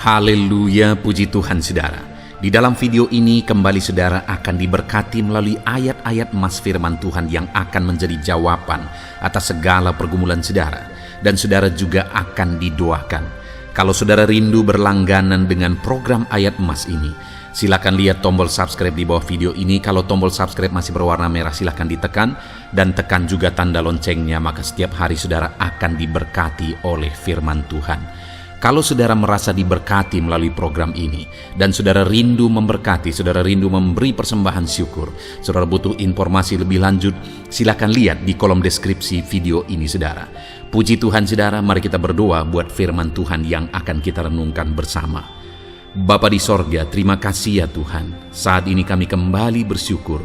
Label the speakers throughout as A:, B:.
A: Haleluya, puji Tuhan saudara. Di dalam video ini kembali saudara akan diberkati melalui ayat-ayat emas firman Tuhan yang akan menjadi jawaban atas segala pergumulan saudara. Dan saudara juga akan didoakan. Kalau saudara rindu berlangganan dengan program ayat emas ini, silakan lihat tombol subscribe di bawah video ini. Kalau tombol subscribe masih berwarna merah, silakan ditekan. Dan tekan juga tanda loncengnya, maka setiap hari saudara akan diberkati oleh firman Tuhan. Kalau saudara merasa diberkati melalui program ini, dan saudara rindu memberkati, saudara rindu memberi persembahan syukur, saudara butuh informasi lebih lanjut, silakan lihat di kolom deskripsi video ini saudara. Puji Tuhan saudara, mari kita berdoa buat firman Tuhan yang akan kita renungkan bersama. Bapa di sorga, terima kasih ya Tuhan. Saat ini kami kembali bersyukur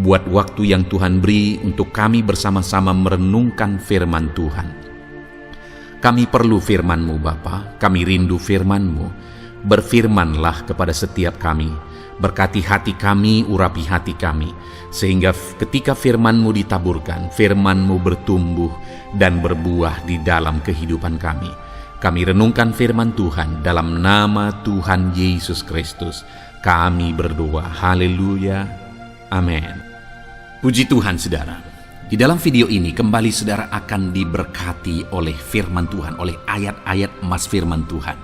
A: buat waktu yang Tuhan beri untuk kami bersama-sama merenungkan firman Tuhan. Kami perlu firman-Mu Bapa, kami rindu firman-Mu. Berfirmanlah kepada setiap kami, berkati hati kami, urapi hati kami, sehingga ketika firman-Mu ditaburkan, firman-Mu bertumbuh dan berbuah di dalam kehidupan kami. Kami renungkan firman Tuhan dalam nama Tuhan Yesus Kristus. Kami berdoa, haleluya, amin. Puji Tuhan saudara. Di dalam video ini kembali saudara akan diberkati oleh firman Tuhan, oleh ayat-ayat emas firman Tuhan.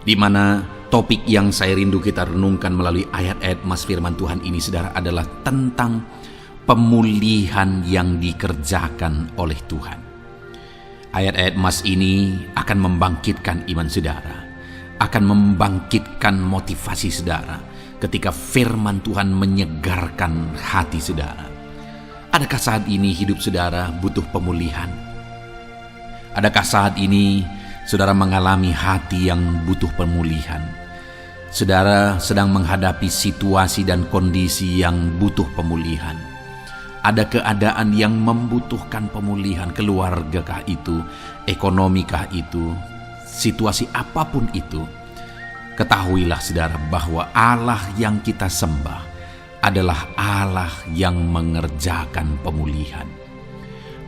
A: Di mana topik yang saya rindu kita renungkan melalui ayat-ayat emas firman Tuhan ini saudara adalah tentang pemulihan yang dikerjakan oleh Tuhan. Ayat-ayat emas ini akan membangkitkan iman saudara, akan membangkitkan motivasi saudara ketika firman Tuhan menyegarkan hati saudara. Adakah saat ini hidup saudara butuh pemulihan? Adakah saat ini saudara mengalami hati yang butuh pemulihan? Saudara sedang menghadapi situasi dan kondisi yang butuh pemulihan. Ada keadaan yang membutuhkan pemulihan, keluargakah itu, ekonomikah itu, situasi apapun itu. Ketahuilah saudara bahwa Allah yang kita sembah adalah Allah yang mengerjakan pemulihan.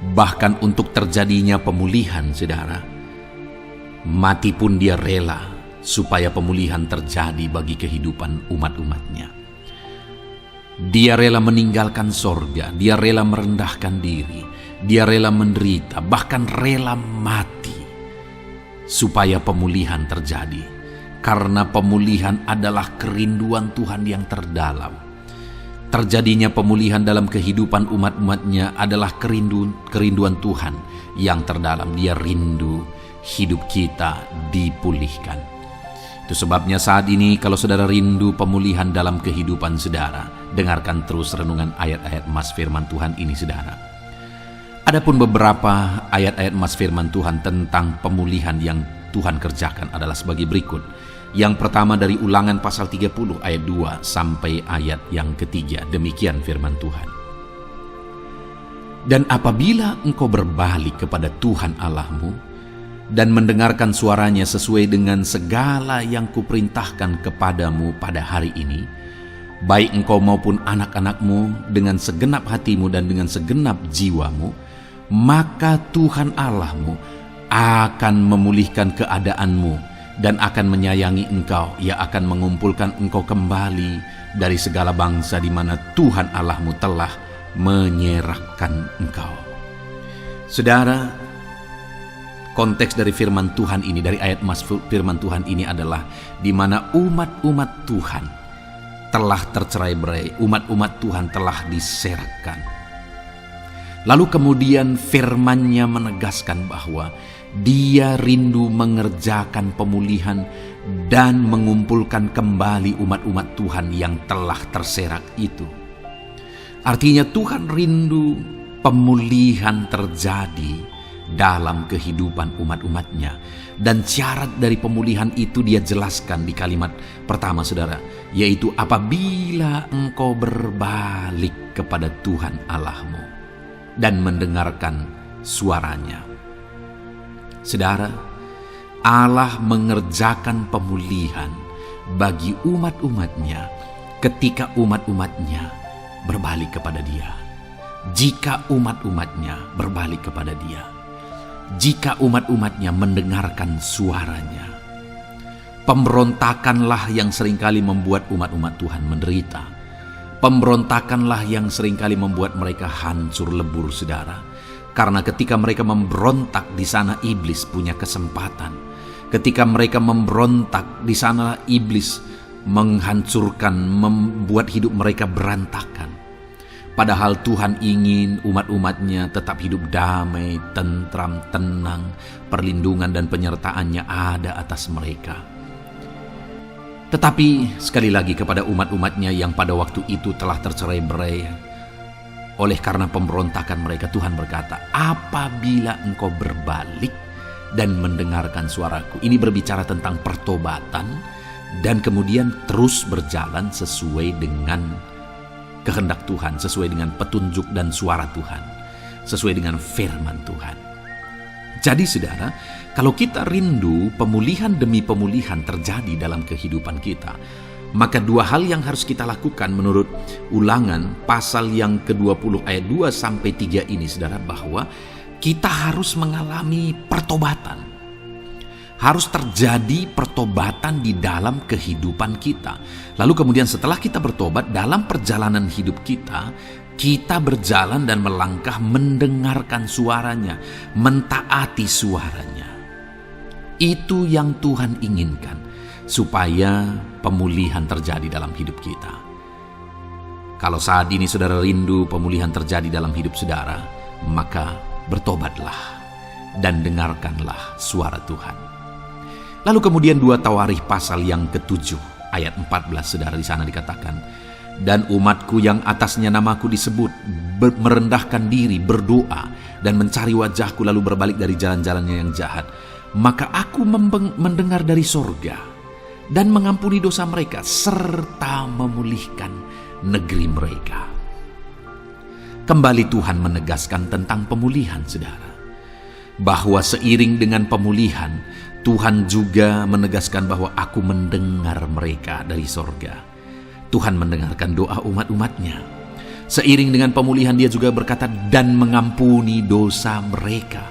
A: Bahkan untuk terjadinya pemulihan, saudara, mati pun dia rela supaya pemulihan terjadi bagi kehidupan umat-umatnya. Dia rela meninggalkan sorga, dia rela merendahkan diri, dia rela menderita, bahkan rela mati supaya pemulihan terjadi. Karena pemulihan adalah kerinduan Tuhan yang terdalam. Terjadinya pemulihan dalam kehidupan umat-umatnya adalah kerinduan Tuhan yang terdalam. Dia rindu hidup kita dipulihkan. Itu sebabnya saat ini kalau saudara rindu pemulihan dalam kehidupan saudara, dengarkan terus renungan ayat-ayat emas firman Tuhan ini saudara. Adapun beberapa ayat-ayat emas firman Tuhan tentang pemulihan yang Tuhan kerjakan adalah sebagai berikut. Yang pertama dari Ulangan pasal 30 ayat 2 sampai ayat yang ketiga. Demikian firman Tuhan. Dan apabila engkau berbalik kepada Tuhan Allahmu dan mendengarkan suaranya sesuai dengan segala yang kuperintahkan kepadamu pada hari ini, baik engkau maupun anak-anakmu dengan segenap hatimu dan dengan segenap jiwamu, maka Tuhan Allahmu akan memulihkan keadaanmu dan akan menyayangi engkau. Ia akan mengumpulkan engkau kembali dari segala bangsa di mana Tuhan Allahmu telah menyerahkan engkau. Saudara, konteks dari firman Tuhan ini, dari ayat emas firman Tuhan ini adalah di mana umat-umat Tuhan telah tercerai-berai, umat-umat Tuhan telah diserahkan. Lalu kemudian firman-Nya menegaskan bahwa Dia rindu mengerjakan pemulihan dan mengumpulkan kembali umat-umat Tuhan yang telah terserak itu. Artinya Tuhan rindu pemulihan terjadi dalam kehidupan umat-umatnya. Dan syarat dari pemulihan itu Dia jelaskan di kalimat pertama saudara, yaitu apabila engkau berbalik kepada Tuhan Allahmu dan mendengarkan suaranya. Saudara, Allah mengerjakan pemulihan bagi umat-umatnya ketika umat-umatnya berbalik kepada Dia. Jika umat-umatnya berbalik kepada Dia. Jika umat-umatnya mendengarkan suaranya. Pemberontakanlah yang seringkali membuat umat-umat Tuhan menderita. Pemberontakanlah yang seringkali membuat mereka hancur lebur, saudara. Karena ketika mereka memberontak, di sana iblis punya kesempatan. Ketika mereka memberontak, di sana iblis menghancurkan, membuat hidup mereka berantakan. Padahal Tuhan ingin umat-umatnya tetap hidup damai, tentram, tenang, perlindungan dan penyertaannya ada atas mereka. Tetapi sekali lagi kepada umat-umatnya yang pada waktu itu telah tercerai-berai oleh karena pemberontakan mereka, Tuhan berkata, apabila engkau berbalik dan mendengarkan suaraku. Ini berbicara tentang pertobatan dan kemudian terus berjalan sesuai dengan kehendak Tuhan, sesuai dengan petunjuk dan suara Tuhan, sesuai dengan firman Tuhan. Jadi saudara, kalau kita rindu pemulihan demi pemulihan terjadi dalam kehidupan kita, maka dua hal yang harus kita lakukan menurut Ulangan pasal yang ke-20 ayat 2-3 ini, saudara, bahwa kita harus mengalami pertobatan. Harus terjadi pertobatan di dalam kehidupan kita. Lalu kemudian setelah kita bertobat, dalam perjalanan hidup kita, kita berjalan dan melangkah mendengarkan suaranya, mentaati suaranya. Itu yang Tuhan inginkan, supaya pemulihan terjadi dalam hidup kita. Kalau saat ini saudara rindu pemulihan terjadi dalam hidup saudara, maka bertobatlah dan dengarkanlah suara Tuhan. Lalu kemudian 2 Tawarikh pasal yang ke-7 ayat 14, saudara, di sana dikatakan, dan umatku yang atasnya namaku disebut merendahkan diri, berdoa dan mencari wajahku lalu berbalik dari jalan-jalannya yang jahat, maka aku mendengar dari sorga dan mengampuni dosa mereka serta memulihkan negeri mereka. Kembali Tuhan menegaskan tentang pemulihan, saudara, bahwa seiring dengan pemulihan Tuhan juga menegaskan bahwa aku mendengar mereka dari sorga. Tuhan mendengarkan doa umat-umatnya. Seiring dengan pemulihan dia juga berkata dan mengampuni dosa mereka.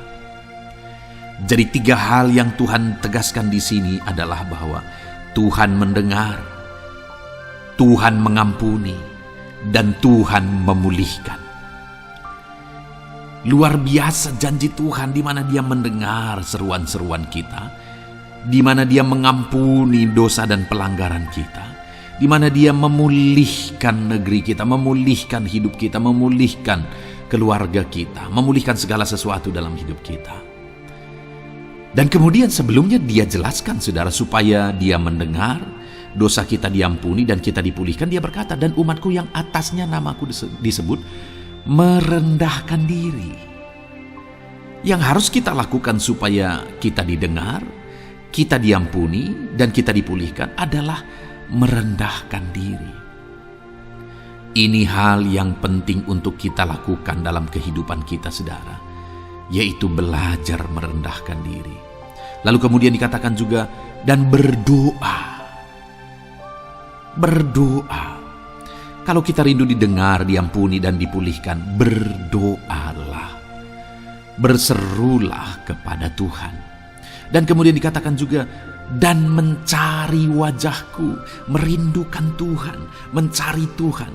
A: Jadi 3 hal yang Tuhan tegaskan di sini adalah bahwa Tuhan mendengar, Tuhan mengampuni, dan Tuhan memulihkan. Luar biasa janji Tuhan di mana Dia mendengar seruan-seruan kita, di mana Dia mengampuni dosa dan pelanggaran kita, di mana Dia memulihkan negeri kita, memulihkan hidup kita, memulihkan keluarga kita, memulihkan segala sesuatu dalam hidup kita. Dan kemudian sebelumnya Dia jelaskan, saudara, supaya Dia mendengar, dosa kita diampuni dan kita dipulihkan. Dia berkata, dan umatku yang atasnya namaku disebut merendahkan diri. Yang harus kita lakukan supaya kita didengar, kita diampuni, dan kita dipulihkan adalah merendahkan diri. Ini hal yang penting untuk kita lakukan dalam kehidupan kita, saudara, yaitu belajar merendahkan diri. Lalu kemudian dikatakan juga, dan berdoa. Berdoa. Kalau kita rindu didengar, diampuni, dan dipulihkan, berdoalah. Berserulah kepada Tuhan. Dan kemudian dikatakan juga, dan mencari wajahku, merindukan Tuhan, mencari Tuhan.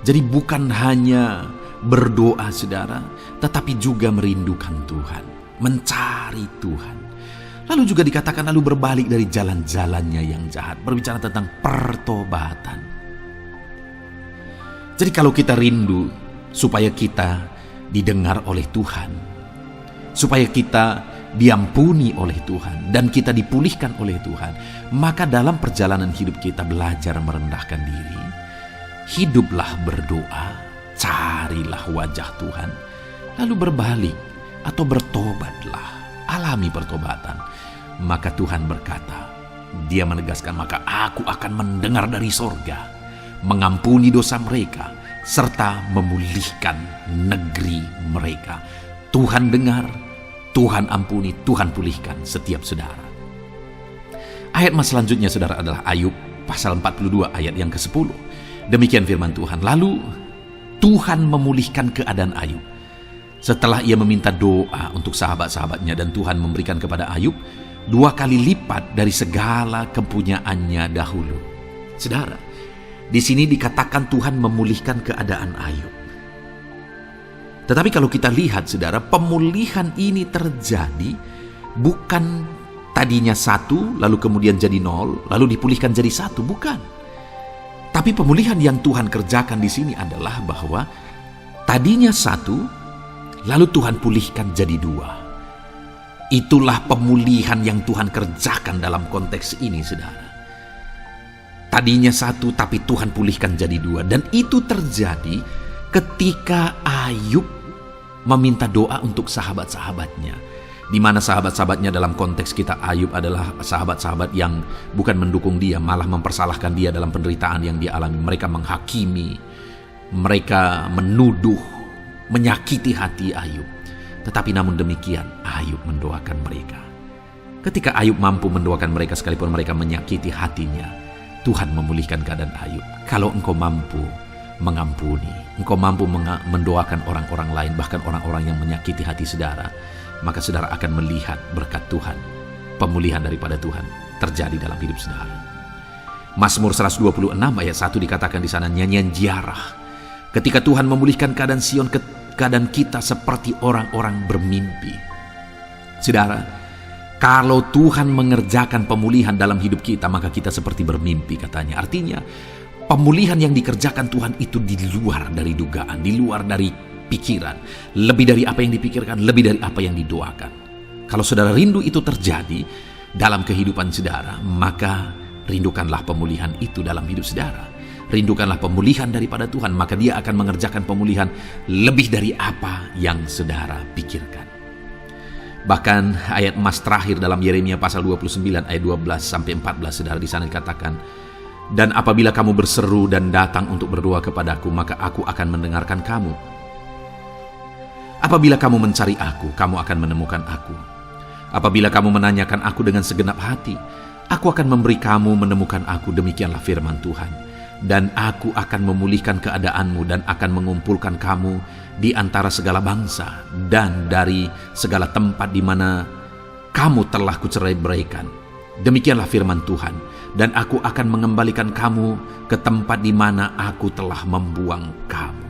A: Jadi bukan hanya berdoa, saudara, tetapi juga merindukan Tuhan, mencari Tuhan. Lalu juga dikatakan lalu berbalik dari jalan-jalannya yang jahat, berbicara tentang pertobatan. Jadi kalau kita rindu supaya kita didengar oleh Tuhan, supaya kita diampuni oleh Tuhan, dan kita dipulihkan oleh Tuhan, maka dalam perjalanan hidup kita belajar merendahkan diri, hiduplah berdoa, carilah wajah Tuhan, lalu berbalik atau bertobatlah, alami pertobatan. Maka Tuhan berkata, Dia menegaskan, maka aku akan mendengar dari sorga, mengampuni dosa mereka, serta memulihkan negeri mereka. Tuhan dengar, Tuhan ampuni, Tuhan pulihkan setiap saudara. Ayat selanjutnya, saudara, adalah Ayub pasal 42 ayat yang ke-10. Demikian firman Tuhan. Lalu Tuhan memulihkan keadaan Ayub. Setelah ia meminta doa untuk sahabat-sahabatnya dan Tuhan memberikan kepada Ayub 2 kali lipat dari segala kepunyaannya dahulu. Saudara, di sini dikatakan Tuhan memulihkan keadaan Ayub. Tetapi kalau kita lihat, saudara, pemulihan ini terjadi bukan tadinya 1, lalu kemudian jadi 0, lalu dipulihkan jadi 1, bukan. Tapi pemulihan yang Tuhan kerjakan di sini adalah bahwa tadinya 1, lalu Tuhan pulihkan jadi 2. Itulah pemulihan yang Tuhan kerjakan dalam konteks ini, saudara. Tadinya 1, tapi Tuhan pulihkan jadi 2. Dan itu terjadi ketika Ayub meminta doa untuk sahabat-sahabatnya. Di mana sahabat-sahabatnya dalam konteks kita, Ayub adalah sahabat-sahabat yang bukan mendukung dia, malah mempersalahkan dia dalam penderitaan yang dia alami. Mereka menghakimi, mereka menuduh, menyakiti hati Ayub. Tetapi namun demikian, Ayub mendoakan mereka. Ketika Ayub mampu mendoakan mereka sekalipun mereka menyakiti hatinya, Tuhan memulihkan keadaan Ayub. Kalau engkau mampu mengampuni, engkau mampu mendoakan orang-orang lain, bahkan orang-orang yang menyakiti hati saudara, maka saudara akan melihat berkat Tuhan, pemulihan daripada Tuhan terjadi dalam hidup saudara. Mazmur 126 ayat 1 dikatakan di sana, nyanyian ziarah. Ketika Tuhan memulihkan keadaan Sion, keadaan kita seperti orang-orang bermimpi. Saudara, kalau Tuhan mengerjakan pemulihan dalam hidup kita, maka kita seperti bermimpi, katanya. Artinya, pemulihan yang dikerjakan Tuhan itu di luar dari dugaan, di luar dari pikiran, lebih dari apa yang dipikirkan, lebih dari apa yang didoakan. Kalau saudara rindu itu terjadi dalam kehidupan saudara, maka rindukanlah pemulihan itu dalam hidup saudara. Rindukanlah pemulihan daripada Tuhan, maka Dia akan mengerjakan pemulihan lebih dari apa yang saudara pikirkan. Bahkan ayat emas terakhir dalam Yeremia pasal 29 ayat 12 sampai 14, saudara, di sana dikatakan, dan apabila kamu berseru dan datang untuk berdoa kepadaku, maka aku akan mendengarkan kamu. Apabila kamu mencari aku, kamu akan menemukan aku. Apabila kamu menanyakan aku dengan segenap hati, aku akan memberi kamu menemukan aku, demikianlah firman Tuhan. Dan aku akan memulihkan keadaanmu dan akan mengumpulkan kamu di antara segala bangsa dan dari segala tempat di mana kamu telah kucerai-beraikan. Demikianlah firman Tuhan. Dan aku akan mengembalikan kamu ke tempat di mana aku telah membuang kamu.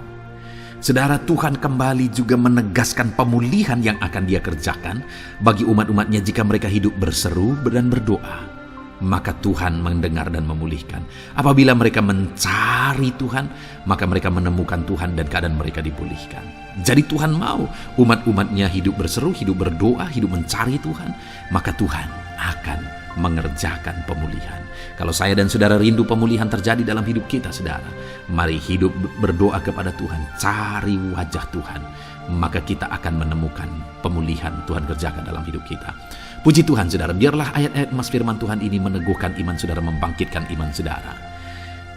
A: Saudara, Tuhan kembali juga menegaskan pemulihan yang akan Dia kerjakan bagi umat-umatnya jika mereka hidup berseru dan berdoa. Maka Tuhan mendengar dan memulihkan. Apabila mereka mencari Tuhan, maka mereka menemukan Tuhan dan keadaan mereka dipulihkan. Jadi Tuhan mau umat-umatnya hidup berseru, hidup berdoa, hidup mencari Tuhan, maka Tuhan akan mengerjakan pemulihan. Kalau saya dan saudara rindu pemulihan terjadi dalam hidup kita, saudara, mari hidup berdoa kepada Tuhan, cari wajah Tuhan, maka kita akan menemukan pemulihan Tuhan kerjakan dalam hidup kita. Puji Tuhan, saudara, biarlah ayat-ayat emas firman Tuhan ini meneguhkan iman saudara, membangkitkan iman saudara.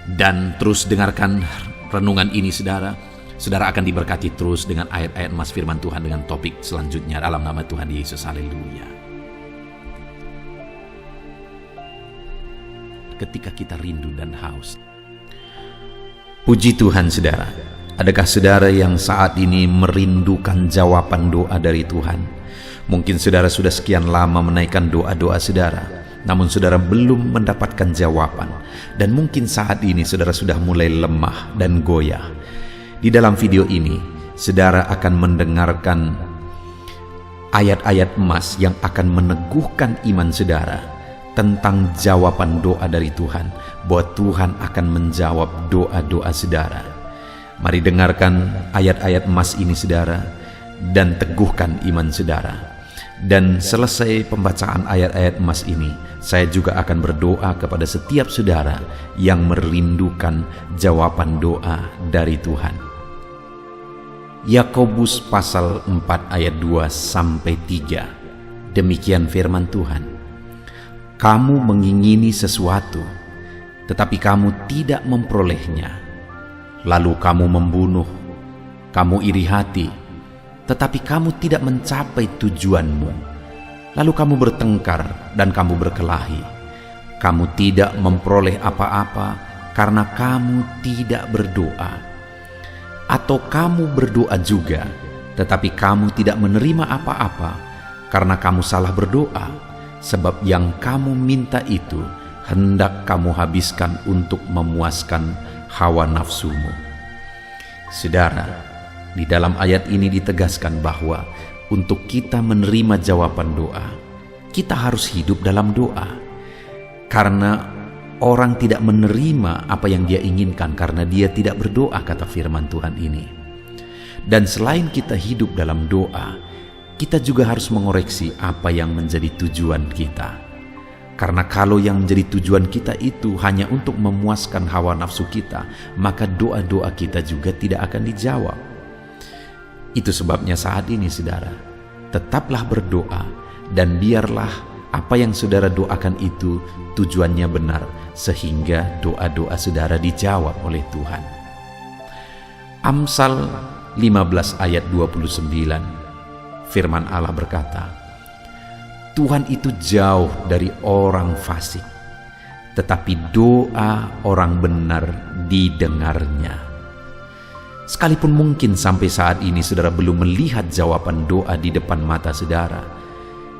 A: Dan terus dengarkan renungan ini, saudara. Saudara akan diberkati terus dengan ayat-ayat emas firman Tuhan dengan topik selanjutnya dalam nama Tuhan Yesus. Haleluya. Ketika kita rindu dan haus. Puji Tuhan, saudara. Adakah saudara yang saat ini merindukan jawaban doa dari Tuhan? Mungkin saudara sudah sekian lama menaikkan doa-doa saudara, namun saudara belum mendapatkan jawaban. Dan mungkin saat ini saudara sudah mulai lemah dan goyah. Di dalam video ini, saudara akan mendengarkan ayat-ayat emas yang akan meneguhkan iman saudara tentang jawaban doa dari Tuhan, bahwa Tuhan akan menjawab doa-doa saudara. Mari dengarkan ayat-ayat emas ini, saudara, dan teguhkan iman saudara. Dan selesai pembacaan ayat-ayat emas ini, saya juga akan berdoa kepada setiap saudara yang merindukan jawaban doa dari Tuhan. Yakobus pasal 4 ayat 2 sampai 3. Demikian firman Tuhan. Kamu mengingini sesuatu, tetapi kamu tidak memperolehnya. Lalu kamu membunuh, kamu iri hati, tetapi kamu tidak mencapai tujuanmu. Lalu kamu bertengkar dan kamu berkelahi. Kamu tidak memperoleh apa-apa karena kamu tidak berdoa. Atau kamu berdoa juga, tetapi kamu tidak menerima apa-apa karena kamu salah berdoa. sebab yang kamu minta itu hendak kamu habiskan untuk memuaskan hawa nafsumu. Saudara, di dalam ayat ini ditegaskan bahwa untuk kita menerima jawaban doa, kita harus hidup dalam doa. Karena orang tidak menerima apa yang dia inginkan karena dia tidak berdoa, kata firman Tuhan ini. Dan selain kita hidup dalam doa, kita juga harus mengoreksi apa yang menjadi tujuan kita. Karena kalau yang menjadi tujuan kita itu hanya untuk memuaskan hawa nafsu kita, maka doa-doa kita juga tidak akan dijawab. Itu sebabnya saat ini saudara, tetaplah berdoa dan biarlah apa yang saudara doakan itu tujuannya benar, sehingga doa-doa saudara dijawab oleh Tuhan. Amsal 15 ayat 29, firman Allah berkata, Tuhan itu jauh dari orang fasik, tetapi doa orang benar didengarnya. Sekalipun mungkin sampai saat ini saudara belum melihat jawaban doa di depan mata saudara,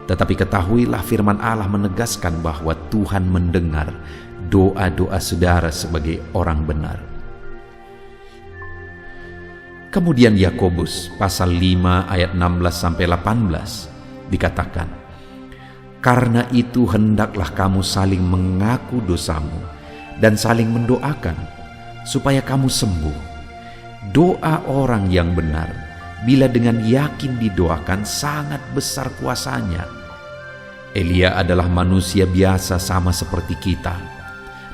A: tetapi ketahuilah firman Allah menegaskan bahwa Tuhan mendengar doa-doa saudara sebagai orang benar. Kemudian Yakobus pasal 5 ayat 16-18 dikatakan, karena itu hendaklah kamu saling mengaku dosamu dan saling mendoakan supaya kamu sembuh. Doa orang yang benar bila dengan yakin didoakan sangat besar kuasanya. Elia adalah manusia biasa sama seperti kita,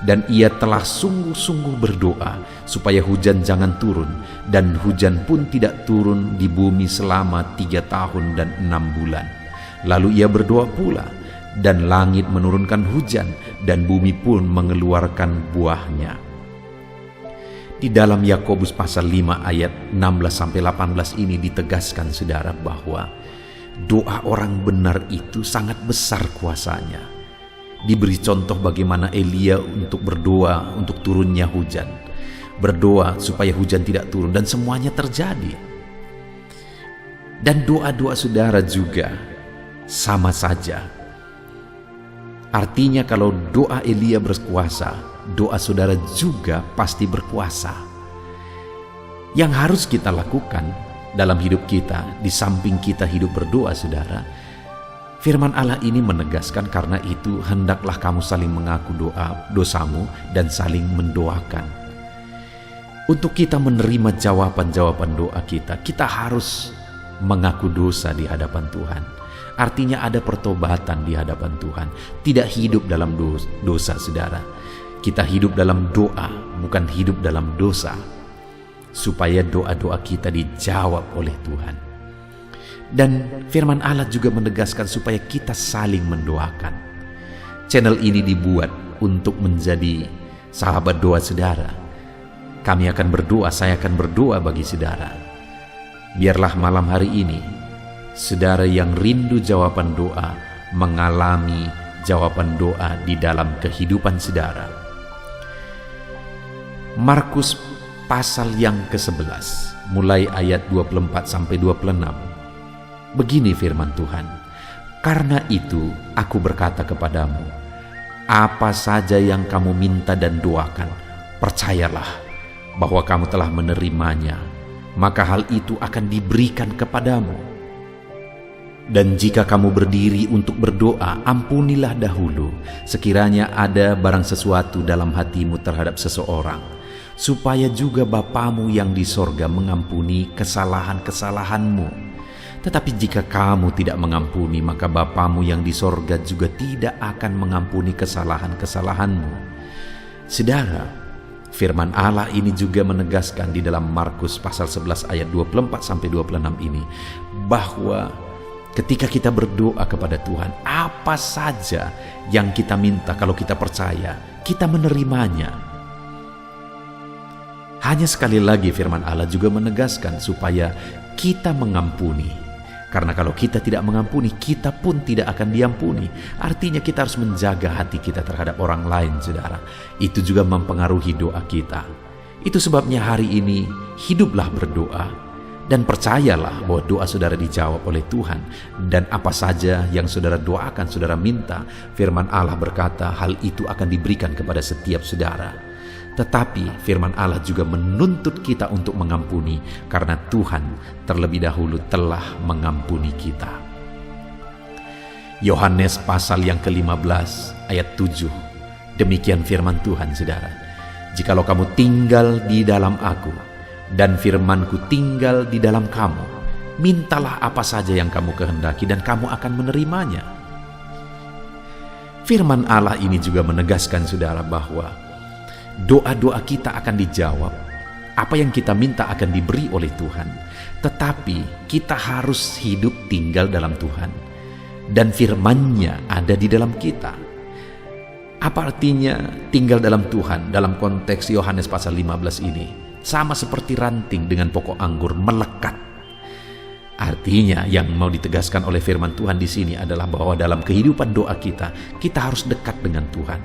A: dan ia telah sungguh-sungguh berdoa supaya hujan jangan turun, dan hujan pun tidak turun di bumi selama 3 tahun dan 6 bulan. Lalu ia berdoa pula, dan langit menurunkan hujan, dan bumi pun mengeluarkan buahnya. Di dalam Yakobus pasal 5 ayat 16-18 ini ditegaskan saudara bahwa doa orang benar itu sangat besar kuasanya. Diberi contoh bagaimana Elia untuk berdoa untuk turunnya hujan, berdoa supaya hujan tidak turun, dan semuanya terjadi. Dan doa-doa saudara juga sama saja. Artinya kalau doa Elia berkuasa, doa saudara juga pasti berkuasa. Yang harus kita lakukan dalam hidup kita, di samping kita hidup berdoa saudara, firman Allah ini menegaskan, karena itu hendaklah kamu saling mengaku dosamu dan saling mendoakan. Untuk kita menerima jawaban-jawaban doa kita, kita harus mengaku dosa di hadapan Tuhan. Artinya ada pertobatan di hadapan Tuhan. Tidak hidup dalam dosa saudara. Kita hidup dalam doa, bukan hidup dalam dosa, supaya doa-doa kita dijawab oleh Tuhan. Dan firman Allah juga menegaskan supaya kita saling mendoakan. Channel ini dibuat untuk menjadi sahabat doa saudara. Kami akan berdoa, saya akan berdoa bagi saudara. Biarlah malam hari ini saudara yang rindu jawaban doa mengalami jawaban doa di dalam kehidupan saudara. Markus pasal yang ke-11 mulai ayat 24-26. Begini firman Tuhan, karena itu aku berkata kepadamu, apa saja yang kamu minta dan doakan, percayalah bahwa kamu telah menerimanya, maka hal itu akan diberikan kepadamu. Dan jika kamu berdiri untuk berdoa, ampunilah dahulu sekiranya ada barang sesuatu dalam hatimu terhadap seseorang, supaya juga Bapamu yang di sorga mengampuni kesalahan-kesalahanmu. Tetapi jika kamu tidak mengampuni, maka Bapamu yang di sorga juga tidak akan mengampuni kesalahan-kesalahanmu. Saudara, firman Allah ini juga menegaskan di dalam Markus pasal 11 ayat 24-26 ini, bahwa ketika kita berdoa kepada Tuhan, apa saja yang kita minta, kalau kita percaya, kita menerimanya. Hanya sekali lagi firman Allah juga menegaskan supaya kita mengampuni. Karena kalau kita tidak mengampuni, kita pun tidak akan diampuni. Artinya kita harus menjaga hati kita terhadap orang lain, saudara. Itu juga mempengaruhi doa kita. Itu sebabnya hari ini hiduplah berdoa Dan percayalah bahwa doa saudara dijawab oleh Tuhan. Dan apa saja yang saudara doakan, saudara minta, firman Allah berkata hal itu akan diberikan kepada setiap saudara. Tetapi firman Allah juga menuntut kita untuk mengampuni, karena Tuhan terlebih dahulu telah mengampuni kita. Yohanes pasal yang ke-15 ayat 7. Demikian firman Tuhan, saudara. Jikalau kamu tinggal di dalam aku, dan firmanku tinggal di dalam kamu, mintalah apa saja yang kamu kehendaki dan kamu akan menerimanya. Firman Allah ini juga menegaskan, saudara, bahwa doa-doa kita akan dijawab. Apa yang kita minta akan diberi oleh Tuhan. Tetapi kita harus hidup tinggal dalam Tuhan. Dan firman-Nya ada di dalam kita. Apa artinya tinggal dalam Tuhan dalam konteks Yohanes pasal 15 ini? Sama seperti ranting dengan pokok anggur melekat. Artinya yang mau ditegaskan oleh firman Tuhan di sini adalah bahwa dalam kehidupan doa kita harus dekat dengan Tuhan.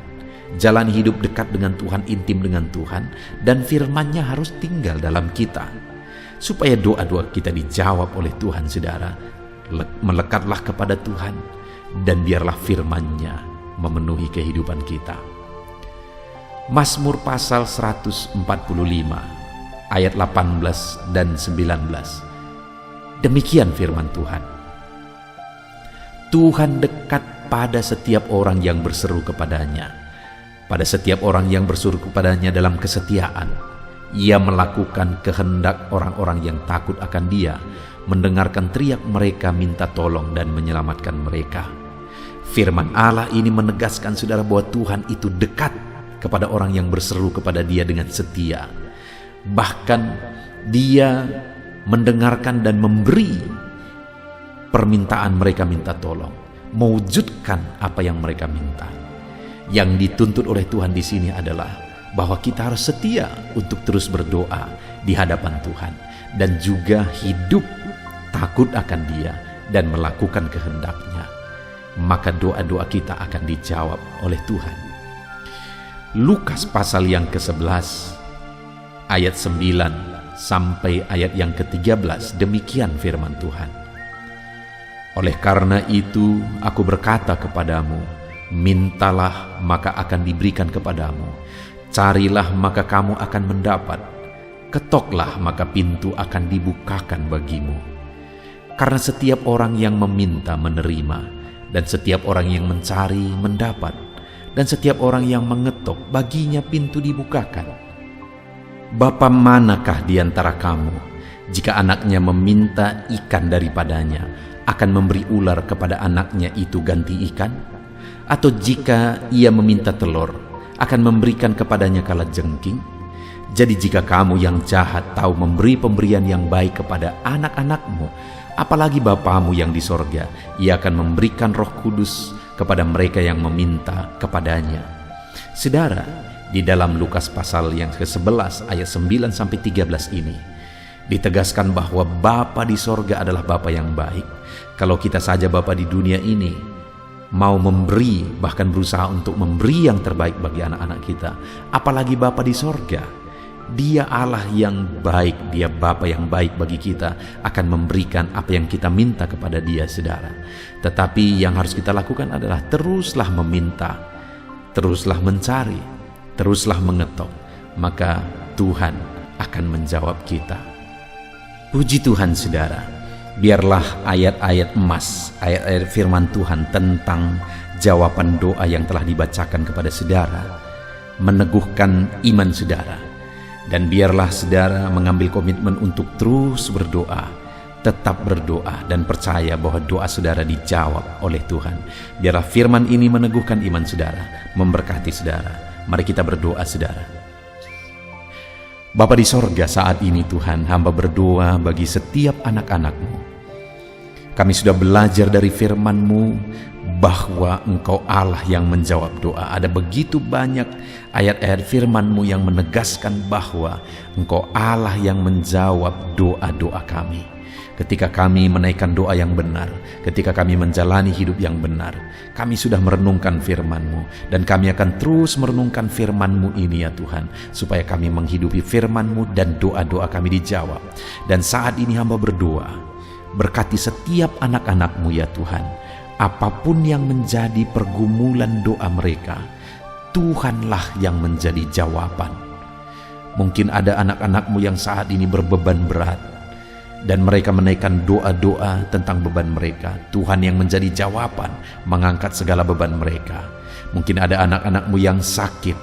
A: Jalani hidup dekat dengan Tuhan, intim dengan Tuhan, dan firman-Nya harus tinggal dalam kita. Supaya doa-doa kita dijawab oleh Tuhan, saudara, melekatlah kepada Tuhan, dan biarlah firman-Nya memenuhi kehidupan kita. Mazmur pasal 145 ayat 18 dan 19. Demikian firman Tuhan. Tuhan dekat pada setiap orang yang berseru kepadanya. Pada setiap orang yang berseru kepadanya dalam kesetiaan. Ia melakukan kehendak orang-orang yang takut akan Dia, mendengarkan teriak mereka minta tolong dan menyelamatkan mereka. Firman Allah ini menegaskan, saudara, bahwa Tuhan itu dekat kepada orang yang berseru kepada Dia dengan setia. Bahkan Dia mendengarkan dan memberi permintaan mereka minta tolong, mewujudkan apa yang mereka minta. Yang dituntut oleh Tuhan di sini adalah bahwa kita harus setia untuk terus berdoa di hadapan Tuhan, dan juga hidup takut akan Dia dan melakukan kehendak-Nya. Maka doa-doa kita akan dijawab oleh Tuhan. Lukas pasal yang ke-11 ayat 9 sampai ayat yang ke-13, demikian firman Tuhan. Oleh karena itu aku berkata kepadamu, mintalah maka akan diberikan kepadamu, carilah maka kamu akan mendapat, ketoklah maka pintu akan dibukakan bagimu. Karena setiap orang yang meminta menerima, dan setiap orang yang mencari mendapat, dan setiap orang yang mengetok baginya pintu dibukakan. Bapa manakah di antara kamu, jika anaknya meminta ikan daripadanya, akan memberi ular kepada anaknya itu ganti ikan? Atau jika ia meminta telur, akan memberikan kepadanya kalajengking? Jadi jika kamu yang jahat tahu memberi pemberian yang baik kepada anak-anakmu, apalagi Bapamu yang di sorga, Ia akan memberikan Roh Kudus kepada mereka yang meminta kepadanya. Saudara, di dalam Lukas pasal yang ke-11 ayat 9 sampai 13 ini ditegaskan bahwa Bapa di sorga adalah Bapa yang baik. Kalau kita saja Bapa di dunia ini mau memberi, bahkan berusaha untuk memberi yang terbaik bagi anak-anak kita, apalagi Bapa di sorga. Dia Allah yang baik, Dia Bapa yang baik bagi kita, akan memberikan apa yang kita minta kepada Dia, saudara. Tetapi yang harus kita lakukan adalah teruslah meminta, teruslah mencari, teruslah mengetok, maka Tuhan akan menjawab kita. Puji Tuhan, saudara. Biarlah ayat-ayat emas, ayat-ayat firman Tuhan tentang jawaban doa yang telah dibacakan kepada saudara meneguhkan iman saudara. Dan biarlah saudara mengambil komitmen untuk terus berdoa, tetap berdoa, dan percaya bahwa doa saudara dijawab oleh Tuhan. Biarlah firman ini meneguhkan iman saudara, memberkati saudara. Mari kita berdoa, saudara. Bapa di sorga, saat ini Tuhan, hamba berdoa bagi setiap anak-anak-Mu. Kami sudah belajar dari firman-Mu bahwa Engkau Allah yang menjawab doa. Ada begitu banyak ayat-ayat firman-Mu yang menegaskan bahwa Engkau Allah yang menjawab doa-doa kami. Ketika kami menaikkan doa yang benar, ketika kami menjalani hidup yang benar, kami sudah merenungkan firman-Mu, dan kami akan terus merenungkan firman-Mu ini ya Tuhan, supaya kami menghidupi firman-Mu dan doa-doa kami dijawab. Dan saat ini hamba berdoa, berkati setiap anak-anak-Mu ya Tuhan, apapun yang menjadi pergumulan doa mereka, Tuhanlah yang menjadi jawaban. Mungkin ada anak-anak-Mu yang saat ini berbeban berat, dan mereka menaikkan doa-doa tentang beban mereka. Tuhan yang menjadi jawaban, mengangkat segala beban mereka. Mungkin ada anak-anak-Mu yang sakit,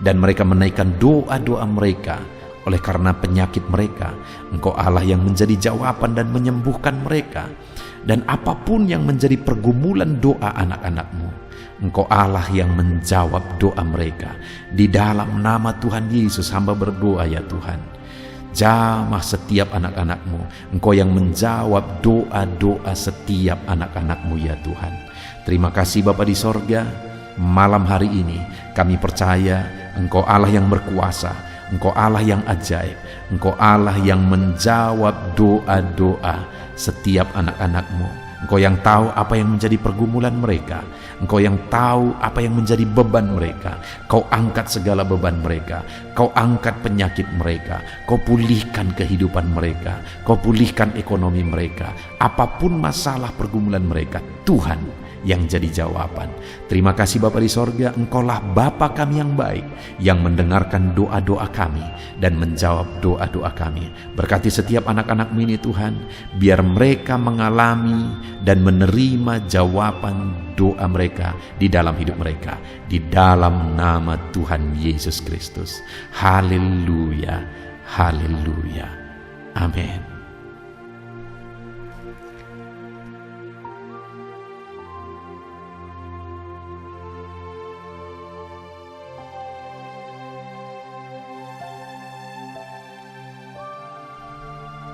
A: dan mereka menaikkan doa-doa mereka. Oleh karena penyakit mereka, Engkau Allah yang menjadi jawaban dan menyembuhkan mereka. Dan apapun yang menjadi pergumulan doa anak-anak-Mu, Engkau Allah yang menjawab doa mereka. Di dalam nama Tuhan Yesus hamba berdoa ya Tuhan, jamah setiap anak-anak-Mu. Engkau yang menjawab doa-doa setiap anak-anak-Mu ya Tuhan. Terima kasih Bapa di sorga. Malam hari ini kami percaya Engkau Allah yang berkuasa, Engkau Allah yang ajaib, Engkau Allah yang menjawab doa-doa setiap anak-anak-Mu. Engkau yang tahu apa yang menjadi pergumulan mereka. Engkau yang tahu apa yang menjadi beban mereka. Kau angkat segala beban mereka. Kau angkat penyakit mereka. Kau pulihkan kehidupan mereka. Kau pulihkan ekonomi mereka. Apapun masalah pergumulan mereka, Tuhan yang jadi jawaban. Terima kasih Bapa di sorga, Engkaulah Bapa kami yang baik, yang mendengarkan doa-doa kami dan menjawab doa-doa kami. Berkati setiap anak-anak-Mu ini Tuhan, biar mereka mengalami dan menerima jawaban doa mereka di dalam hidup mereka, di dalam nama Tuhan Yesus Kristus. Haleluya, haleluya, amin.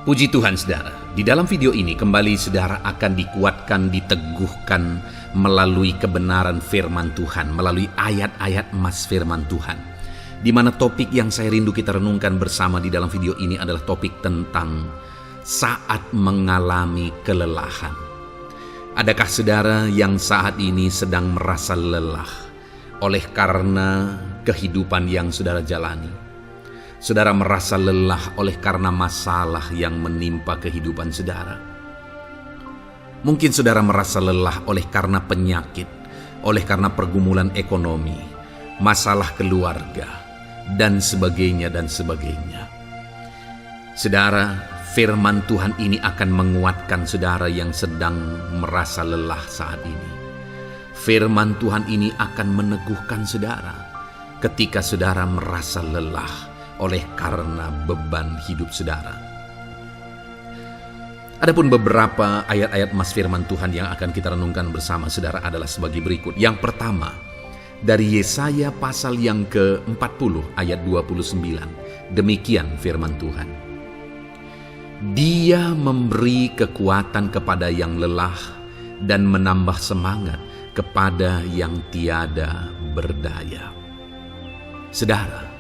A: Puji Tuhan saudara, di dalam video ini kembali saudara akan dikuatkan, diteguhkan melalui kebenaran firman Tuhan, melalui ayat-ayat emas firman Tuhan. Di mana topik yang saya rindu kita renungkan bersama di dalam video ini adalah topik tentang saat mengalami kelelahan. Adakah saudara yang saat ini sedang merasa lelah oleh karena kehidupan yang saudara jalani? Saudara merasa lelah oleh karena masalah yang menimpa kehidupan saudara. Mungkin saudara merasa lelah oleh karena penyakit, oleh karena pergumulan ekonomi, masalah keluarga, dan sebagainya dan sebagainya. Saudara, firman Tuhan ini akan menguatkan saudara yang sedang merasa lelah saat ini. Firman Tuhan ini akan meneguhkan saudara ketika saudara merasa lelah oleh karena beban hidup saudara. Adapun beberapa ayat-ayat emas firman Tuhan yang akan kita renungkan bersama saudara adalah sebagai berikut. Yang pertama, dari Yesaya pasal yang ke-40 ayat 29. Demikian firman Tuhan. Dia memberi kekuatan kepada yang lelah dan menambah semangat kepada yang tiada berdaya. Saudara,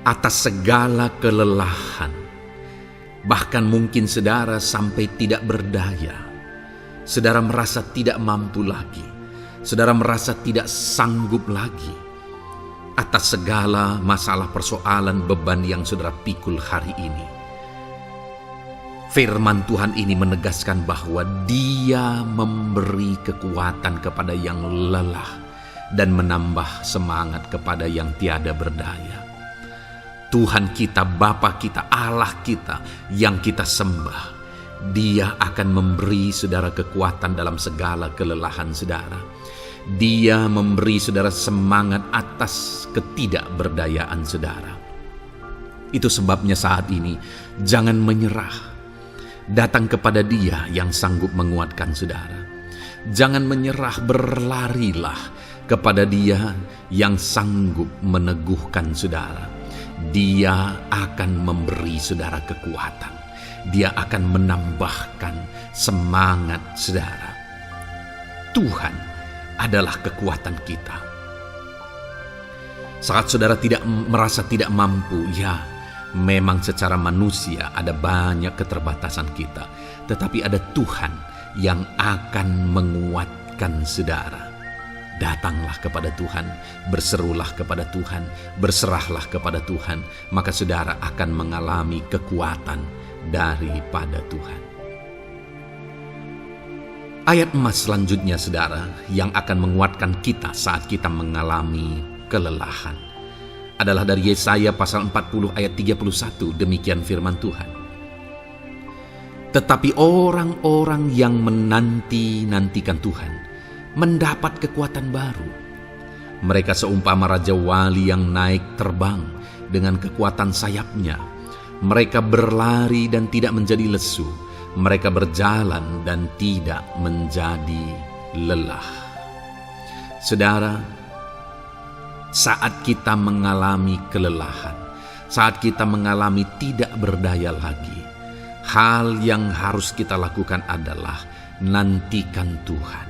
A: atas segala kelelahan, bahkan mungkin saudara sampai tidak berdaya, saudara merasa tidak mampu lagi, saudara merasa tidak sanggup lagi, atas segala masalah persoalan beban yang saudara pikul hari ini. Firman Tuhan ini menegaskan bahwa Dia memberi kekuatan kepada yang lelah dan menambah semangat kepada yang tiada berdaya. Tuhan kita, Bapa kita, Allah kita yang kita sembah, Dia akan memberi saudara kekuatan dalam segala kelelahan saudara. Dia memberi saudara semangat atas ketidakberdayaan saudara. Itu sebabnya saat ini jangan menyerah. Datang kepada Dia yang sanggup menguatkan saudara. Jangan menyerah, berlarilah kepada Dia yang sanggup meneguhkan saudara. Dia akan memberi saudara kekuatan. Dia akan menambahkan semangat saudara. Tuhan adalah kekuatan kita. Saat saudara merasa tidak mampu, ya, Memang secara manusia ada banyak keterbatasan kita, tetapi ada Tuhan yang akan menguatkan saudara. Datanglah kepada Tuhan, berserulah kepada Tuhan, berserahlah kepada Tuhan, maka saudara akan mengalami kekuatan daripada Tuhan. Ayat emas selanjutnya saudara yang akan menguatkan kita saat kita mengalami kelelahan adalah dari Yesaya pasal 40 ayat 31. Demikian firman Tuhan. Tetapi orang-orang yang menanti-nantikan Tuhan mendapat kekuatan baru. Mereka seumpama Raja Wali yang naik terbang dengan kekuatan sayapnya. Mereka berlari dan tidak menjadi lesu. Mereka berjalan dan tidak menjadi lelah. Saudara, saat kita mengalami kelelahan, saat kita mengalami tidak berdaya lagi, hal yang harus kita lakukan adalah nantikan Tuhan.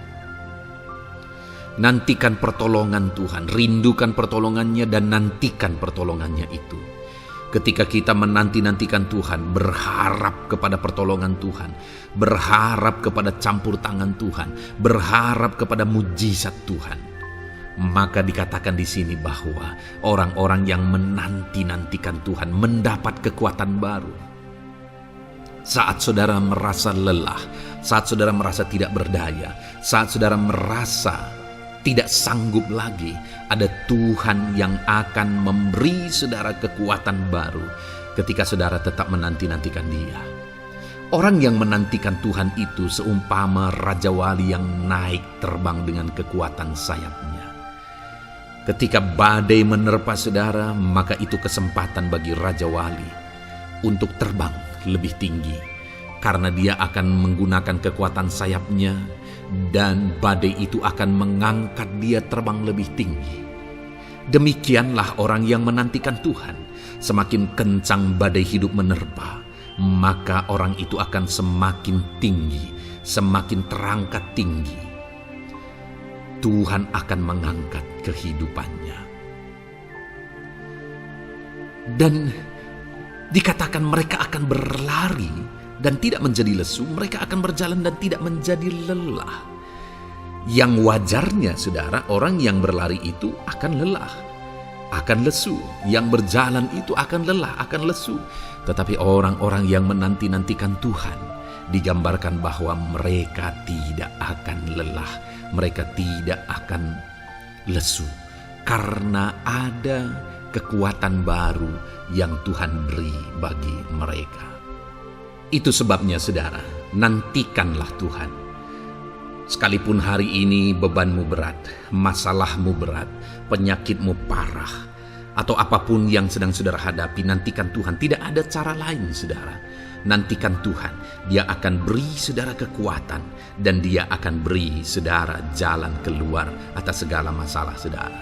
A: Nantikan pertolongan Tuhan, rindukan pertolongannya dan nantikan pertolongannya itu. Ketika kita menanti-nantikan Tuhan, berharap kepada pertolongan Tuhan, berharap kepada campur tangan Tuhan, berharap kepada mujizat Tuhan, maka dikatakan di sini bahwa orang-orang yang menanti-nantikan Tuhan mendapat kekuatan baru. Saat saudara merasa lelah, saat saudara merasa tidak berdaya, saat saudara merasa tidak sanggup lagi, ada Tuhan yang akan memberi saudara kekuatan baru ketika saudara tetap menanti-nantikan Dia. Orang yang menantikan Tuhan itu seumpama Raja Wali yang naik terbang dengan kekuatan sayapnya. Ketika badai menerpa saudara, maka itu kesempatan bagi Raja Wali untuk terbang lebih tinggi, karena dia akan menggunakan kekuatan sayapnya dan badai itu akan mengangkat dia terbang lebih tinggi. Demikianlah orang yang menantikan Tuhan. Semakin kencang badai hidup menerpa, maka orang itu akan semakin tinggi, semakin terangkat tinggi. Tuhan akan mengangkat kehidupannya. Dan dikatakan mereka akan berlari dan tidak menjadi lesu, mereka akan berjalan dan tidak menjadi lelah. Yang wajarnya saudara, orang yang berlari itu akan lelah, akan lesu. Yang berjalan itu akan lelah, akan lesu. Tetapi orang-orang yang menanti-nantikan Tuhan, digambarkan bahwa mereka tidak akan lelah, mereka tidak akan lesu, karena ada kekuatan baru yang Tuhan beri bagi mereka. Itu sebabnya saudara, nantikanlah Tuhan. Sekalipun hari ini bebanmu berat, masalahmu berat, penyakitmu parah, atau apapun yang sedang saudara hadapi, nantikan Tuhan. Tidak ada cara lain saudara. Nantikan Tuhan, Dia akan beri saudara kekuatan dan Dia akan beri saudara jalan keluar atas segala masalah saudara.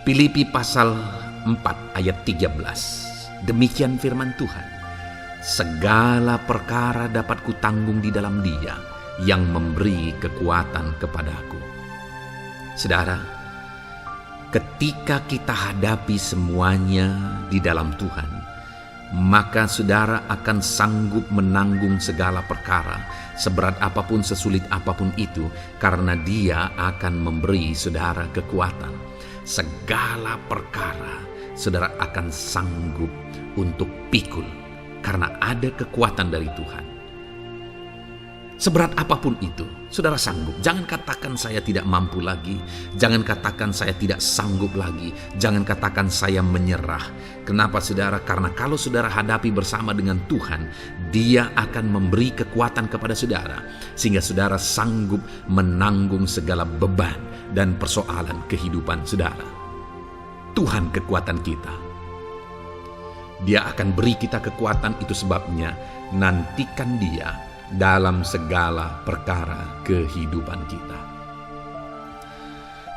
A: Filipi pasal 4 ayat 13. Demikian firman Tuhan. Segala perkara dapat kutanggung di dalam Dia yang memberi kekuatan kepadaku. Saudara, ketika kita hadapi semuanya di dalam Tuhan, maka saudara akan sanggup menanggung segala perkara, seberat apapun, sesulit apapun itu, karena Dia akan memberi saudara kekuatan. Segala perkara saudara akan sanggup untuk pikul, karena ada kekuatan dari Tuhan. Seberat apapun itu, saudara sanggup. Jangan katakan saya tidak mampu lagi. Jangan katakan saya tidak sanggup lagi. Jangan katakan saya menyerah. Kenapa saudara? Karena kalau saudara hadapi bersama dengan Tuhan, Dia akan memberi kekuatan kepada saudara, sehingga saudara sanggup menanggung segala beban dan persoalan kehidupan saudara. Tuhan kekuatan kita. Dia akan beri kita kekuatan, itu sebabnya nantikan Dia dalam segala perkara kehidupan kita.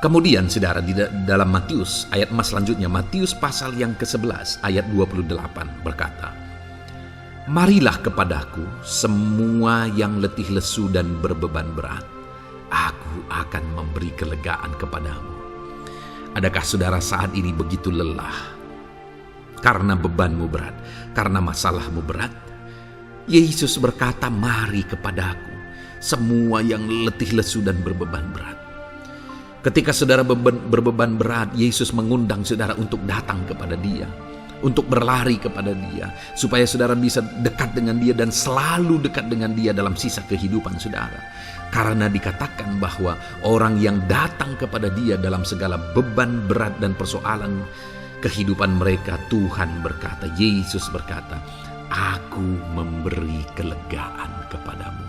A: Kemudian saudara, di dalam Matius ayat emas selanjutnya, Matius pasal yang ke-11 ayat 28 berkata, "Marilah kepadaku semua yang letih lesu dan berbeban berat, aku akan memberi kelegaan kepadamu." Adakah saudara saat ini begitu lelah? karena bebanmu berat, karena masalahmu berat. Yesus berkata, mari kepadaku, semua yang letih lesu dan berbeban berat. Ketika saudara berbeban berat, Yesus mengundang saudara untuk datang kepada Dia, untuk berlari kepada Dia, supaya saudara bisa dekat dengan Dia dan selalu dekat dengan Dia dalam sisa kehidupan saudara. Karena dikatakan bahwa orang yang datang kepada Dia dalam segala beban berat dan persoalan kehidupan mereka, Tuhan berkata, Yesus berkata, aku memberi kelegaan kepadamu.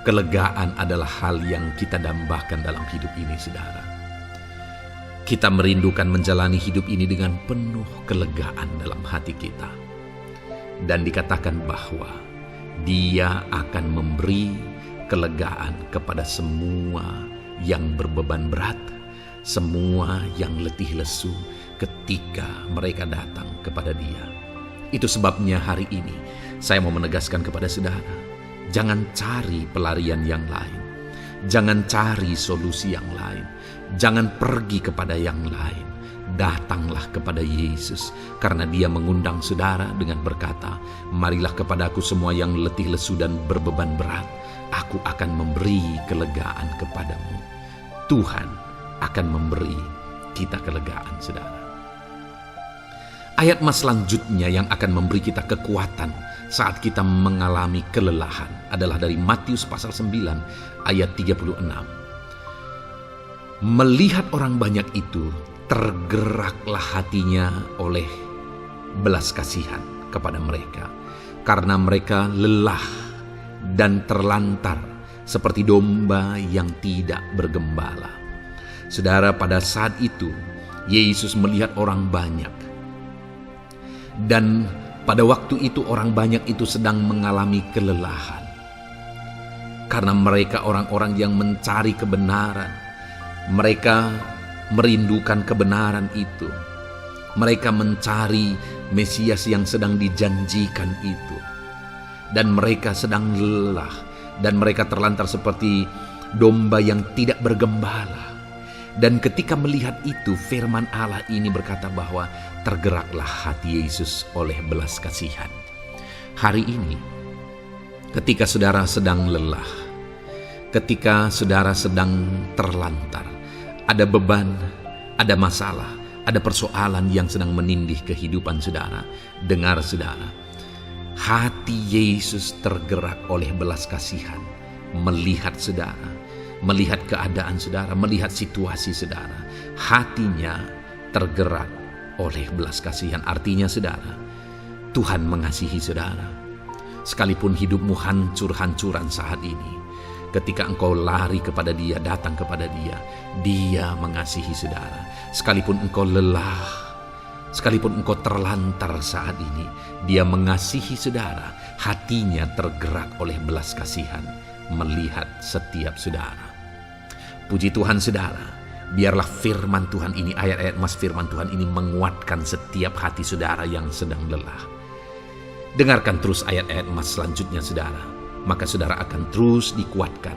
A: Kelegaan adalah hal yang kita dambakan dalam hidup ini, saudara. Kita merindukan menjalani hidup ini dengan penuh kelegaan dalam hati kita. Dan dikatakan bahwa Dia akan memberi kelegaan kepada semua yang berbeban berat, semua yang letih lesu ketika mereka datang kepada Dia. Itu sebabnya hari ini saya mau menegaskan kepada saudara, jangan cari pelarian yang lain. Jangan cari solusi yang lain. Jangan pergi kepada yang lain. Datanglah kepada Yesus, karena Dia mengundang saudara dengan berkata, marilah kepadaku semua yang letih lesu dan berbeban berat. Aku akan memberi kelegaan kepadamu. Tuhan akan memberi kita kelegaan, saudara. Ayat mas selanjutnya yang akan memberi kita kekuatan saat kita mengalami kelelahan adalah dari Matius pasal 9 ayat 36. Melihat orang banyak itu, tergeraklah hatinya oleh belas kasihan kepada mereka, karena mereka lelah dan terlantar seperti domba yang tidak bergembala. Saudara, pada saat itu Yesus melihat orang banyak, dan pada waktu itu orang banyak itu sedang mengalami kelelahan, karena mereka orang-orang yang mencari kebenaran. Mereka merindukan kebenaran itu. Mereka mencari Mesias yang sedang dijanjikan itu. Dan mereka sedang lelah. Dan mereka terlantar seperti domba yang tidak bergembala. Dan ketika melihat itu, firman Allah ini berkata bahwa tergeraklah hati Yesus oleh belas kasihan. Hari ini, ketika saudara sedang lelah, ketika saudara sedang terlantar, ada beban, ada masalah, ada persoalan yang sedang menindih kehidupan saudara. Dengar saudara, hati Yesus tergerak oleh belas kasihan, melihat saudara, melihat keadaan saudara, melihat situasi saudara. Hatinya tergerak oleh belas kasihan. Artinya saudara, Tuhan mengasihi saudara. Sekalipun hidupmu hancur-hancuran saat ini, ketika engkau lari kepada Dia, datang kepada Dia, Dia mengasihi saudara. Sekalipun engkau lelah, sekalipun engkau terlantar saat ini, Dia mengasihi saudara. Hatinya tergerak oleh belas kasihan melihat setiap saudara. Puji Tuhan saudara, biarlah firman Tuhan ini, ayat-ayat mas firman Tuhan ini menguatkan setiap hati saudara yang sedang lelah. Dengarkan terus ayat-ayat mas selanjutnya saudara. Maka saudara akan terus dikuatkan,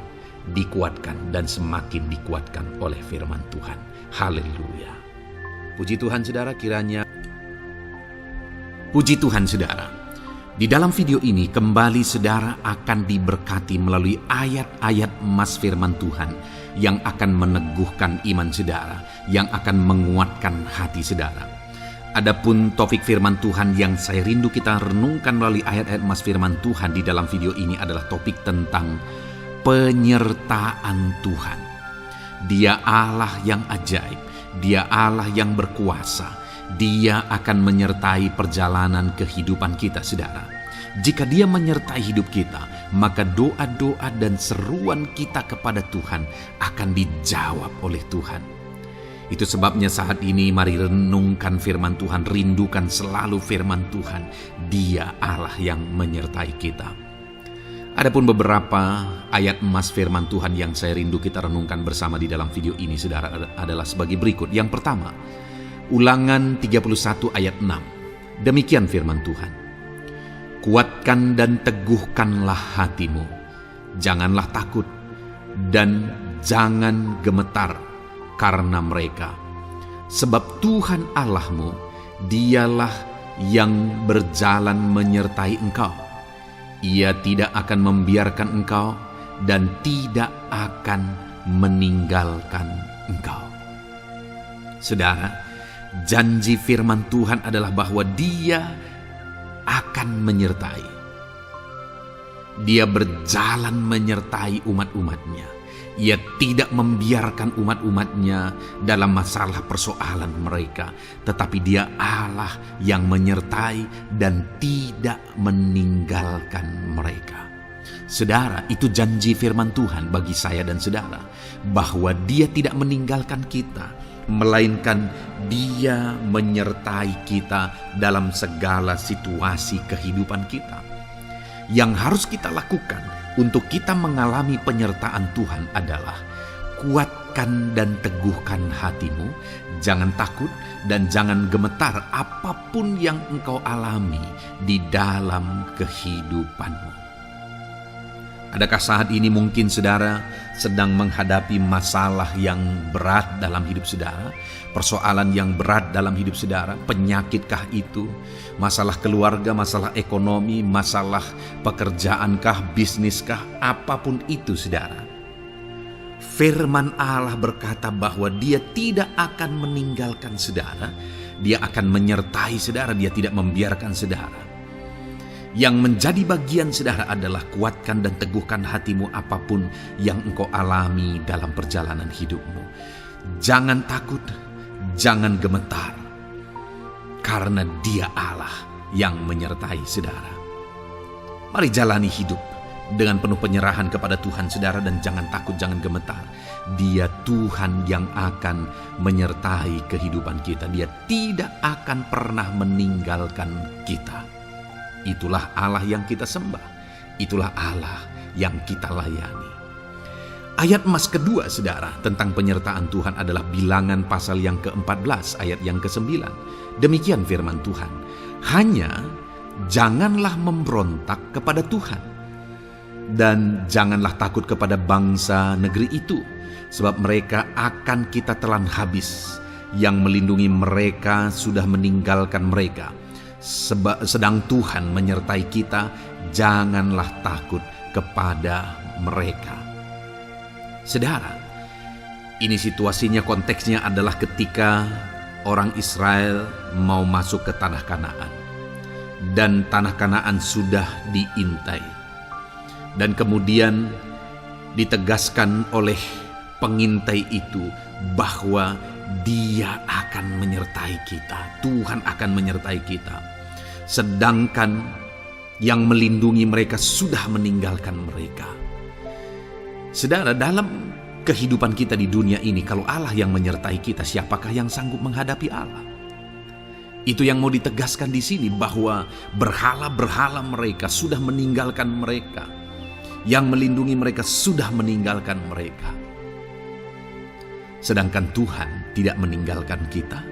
A: dan semakin dikuatkan oleh firman Tuhan. Haleluya. Puji Tuhan saudara, kiranya. Puji Tuhan saudara, di dalam video ini kembali saudara akan diberkati melalui ayat-ayat emas firman Tuhan yang akan meneguhkan iman saudara, yang akan menguatkan hati saudara. Adapun topik firman Tuhan yang saya rindu kita renungkan melalui ayat-ayat emas firman Tuhan di dalam video ini adalah topik tentang penyertaan Tuhan. Dia Allah yang ajaib, Dia Allah yang berkuasa. Dia akan menyertai perjalanan kehidupan kita saudara. Jika Dia menyertai hidup kita, maka doa-doa dan seruan kita kepada Tuhan akan dijawab oleh Tuhan. Itu sebabnya saat ini mari renungkan firman Tuhan, rindukan selalu firman Tuhan. Dia Allah yang menyertai kita. Adapun beberapa ayat emas firman Tuhan yang saya rindu kita renungkan bersama di dalam video ini saudara adalah sebagai berikut. Yang pertama, Ulangan 31 ayat 6. Demikian firman Tuhan. Kuatkan dan teguhkanlah hatimu. Janganlah takut dan jangan gemetar karena mereka. Sebab Tuhan Allahmu, Dialah yang berjalan menyertai engkau. Ia tidak akan membiarkan engkau dan tidak akan meninggalkan engkau. Saudara, janji firman Tuhan adalah bahwa Dia akan menyertai. Dia berjalan menyertai umat-umatnya. Ia tidak membiarkan umat-umatnya dalam masalah persoalan mereka, tetapi Dia Allah yang menyertai dan tidak meninggalkan mereka. Saudara, itu janji firman Tuhan bagi saya dan saudara, bahwa Dia tidak meninggalkan kita, melainkan Dia menyertai kita dalam segala situasi kehidupan kita. Yang harus kita lakukan untuk kita mengalami penyertaan Tuhan adalah kuatkan dan teguhkan hatimu, jangan takut dan jangan gemetar apapun yang engkau alami di dalam kehidupanmu. Adakah saat ini mungkin saudara sedang menghadapi masalah yang berat dalam hidup saudara? Persoalan yang berat dalam hidup saudara? Penyakitkah itu? Masalah keluarga, masalah ekonomi, masalah pekerjaankah, bisniskah? Apapun itu saudara. Firman Allah berkata bahwa Dia tidak akan meninggalkan saudara. Dia akan menyertai saudara, Dia tidak membiarkan saudara. Yang menjadi bagian saudara adalah kuatkan dan teguhkan hatimu apapun yang engkau alami dalam perjalanan hidupmu. Jangan takut, jangan gemetar, karena Dia Allah yang menyertai saudara. Mari jalani hidup dengan penuh penyerahan kepada Tuhan saudara, dan jangan takut, jangan gemetar. Dia Tuhan yang akan menyertai kehidupan kita. Dia tidak akan pernah meninggalkan kita. Itulah Allah yang kita sembah. Itulah Allah yang kita layani. Ayat emas kedua saudara tentang penyertaan Tuhan adalah Bilangan pasal yang ke-14 ayat yang ke-9. Demikian firman Tuhan. Hanya janganlah memberontak kepada Tuhan, dan janganlah takut kepada bangsa negeri itu, sebab mereka akan kita telan habis. Yang melindungi mereka sudah meninggalkan mereka. Sedang Tuhan menyertai kita, janganlah takut kepada mereka. Saudara, ini situasinya, konteksnya adalah ketika orang Israel mau masuk ke tanah Kanaan. Dan tanah Kanaan sudah diintai. Dan kemudian ditegaskan oleh pengintai itu bahwa Dia akan menyertai kita. Tuhan akan menyertai kita. Sedangkan yang melindungi mereka sudah meninggalkan mereka. Saudara, dalam kehidupan kita di dunia ini, kalau Allah yang menyertai kita, siapakah yang sanggup menghadapi Allah? Itu yang mau ditegaskan di sini, bahwa berhala-berhala mereka sudah meninggalkan mereka. Yang melindungi mereka sudah meninggalkan mereka. Sedangkan Tuhan tidak meninggalkan kita.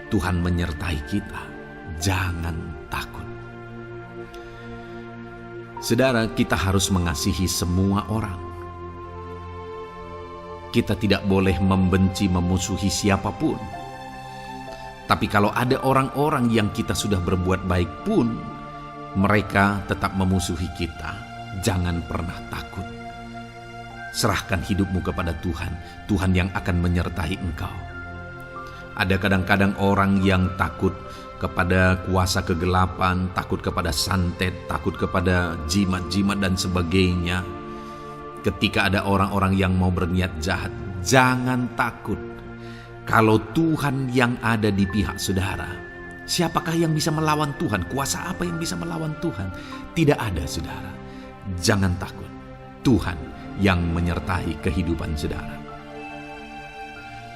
A: Tuhan menyertai kita. Jangan takut. Saudara, kita harus mengasihi semua orang. Kita tidak boleh membenci, memusuhi siapapun. Tapi kalau ada orang-orang yang kita sudah berbuat baik pun, mereka tetap memusuhi kita, jangan pernah takut. Serahkan hidupmu kepada Tuhan, Tuhan yang akan menyertai engkau. Ada kadang-kadang orang yang takut kepada kuasa kegelapan, takut kepada santet, takut kepada jimat-jimat dan sebagainya. Ketika ada orang-orang yang mau berniat jahat, jangan takut. Kalau Tuhan yang ada di pihak saudara, siapakah yang bisa melawan Tuhan? Kuasa apa yang bisa melawan Tuhan? Tidak ada, saudara. Jangan takut. Tuhan yang menyertai kehidupan saudara.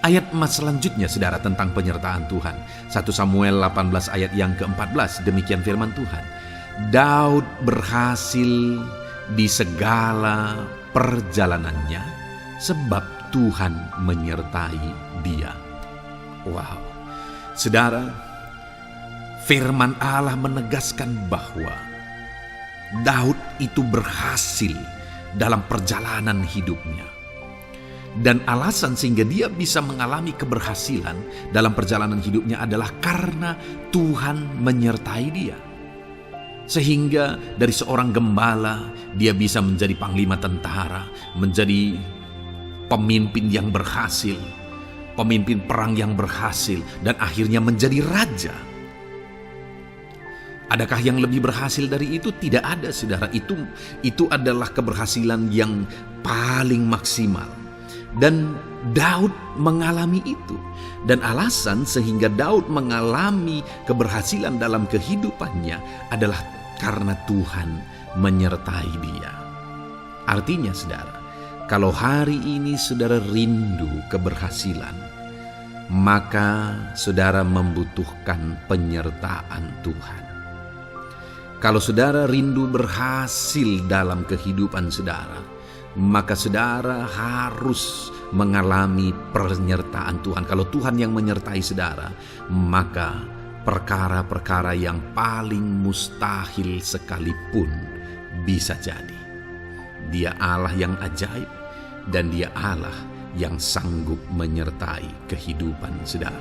A: Ayat emas selanjutnya saudara tentang penyertaan Tuhan. 1 Samuel 18 ayat yang ke-14, demikian firman Tuhan. Daud berhasil di segala perjalanannya sebab Tuhan menyertai dia. Wow. Saudara, firman Allah menegaskan bahwa Daud itu berhasil dalam perjalanan hidupnya. Dan alasan sehingga dia bisa mengalami keberhasilan dalam perjalanan hidupnya adalah karena Tuhan menyertai dia. Sehingga dari seorang gembala, dia bisa menjadi panglima tentara, menjadi pemimpin yang berhasil, pemimpin perang yang berhasil, dan akhirnya menjadi raja. Adakah yang lebih berhasil dari itu? Tidak ada, saudara. Itu adalah keberhasilan yang paling maksimal. Dan Daud mengalami itu. Dan alasan sehingga Daud mengalami keberhasilan dalam kehidupannya adalah karena Tuhan menyertai dia. Artinya, saudara, kalau hari ini saudara rindu keberhasilan, maka saudara membutuhkan penyertaan Tuhan. Kalau saudara rindu berhasil dalam kehidupan saudara, maka saudara harus mengalami penyertaan Tuhan. Kalau Tuhan yang menyertai saudara, maka perkara-perkara yang paling mustahil sekalipun bisa jadi. Dia Allah yang ajaib, dan dia Allah yang sanggup menyertai kehidupan saudara.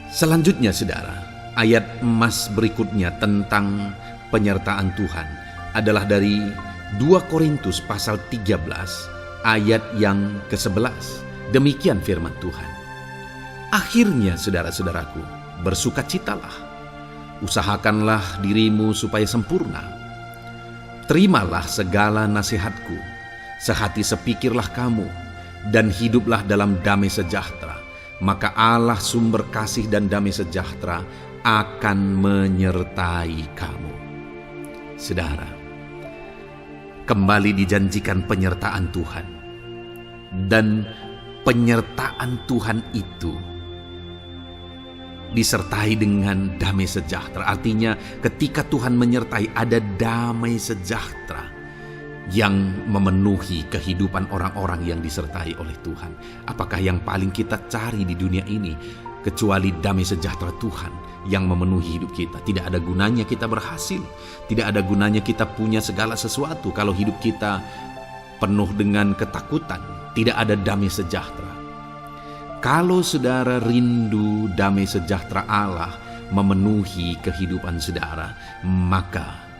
A: Selanjutnya, saudara, ayat emas berikutnya tentang penyertaan Tuhan adalah dari 2 Korintus pasal 13 ayat yang ke-11. Demikian firman Tuhan. Akhirnya, saudara-saudaraku, bersukacitalah. Usahakanlah dirimu supaya sempurna. Terimalah segala nasihatku. Sehati sepikirlah kamu, dan hiduplah dalam damai sejahtera. Maka Allah sumber kasih dan damai sejahtera akan menyertai kamu. Saudara, kembali dijanjikan penyertaan Tuhan. Dan penyertaan Tuhan itu disertai dengan damai sejahtera. Artinya ketika Tuhan menyertai, ada damai sejahtera yang memenuhi kehidupan orang-orang yang disertai oleh Tuhan. Apakah yang paling kita cari di dunia ini kecuali damai sejahtera Tuhan yang memenuhi hidup kita? Tidak ada gunanya kita berhasil, tidak ada gunanya kita punya segala sesuatu kalau hidup kita penuh dengan ketakutan, tidak ada damai sejahtera. Kalau saudara rindu damai sejahtera Allah memenuhi kehidupan saudara, maka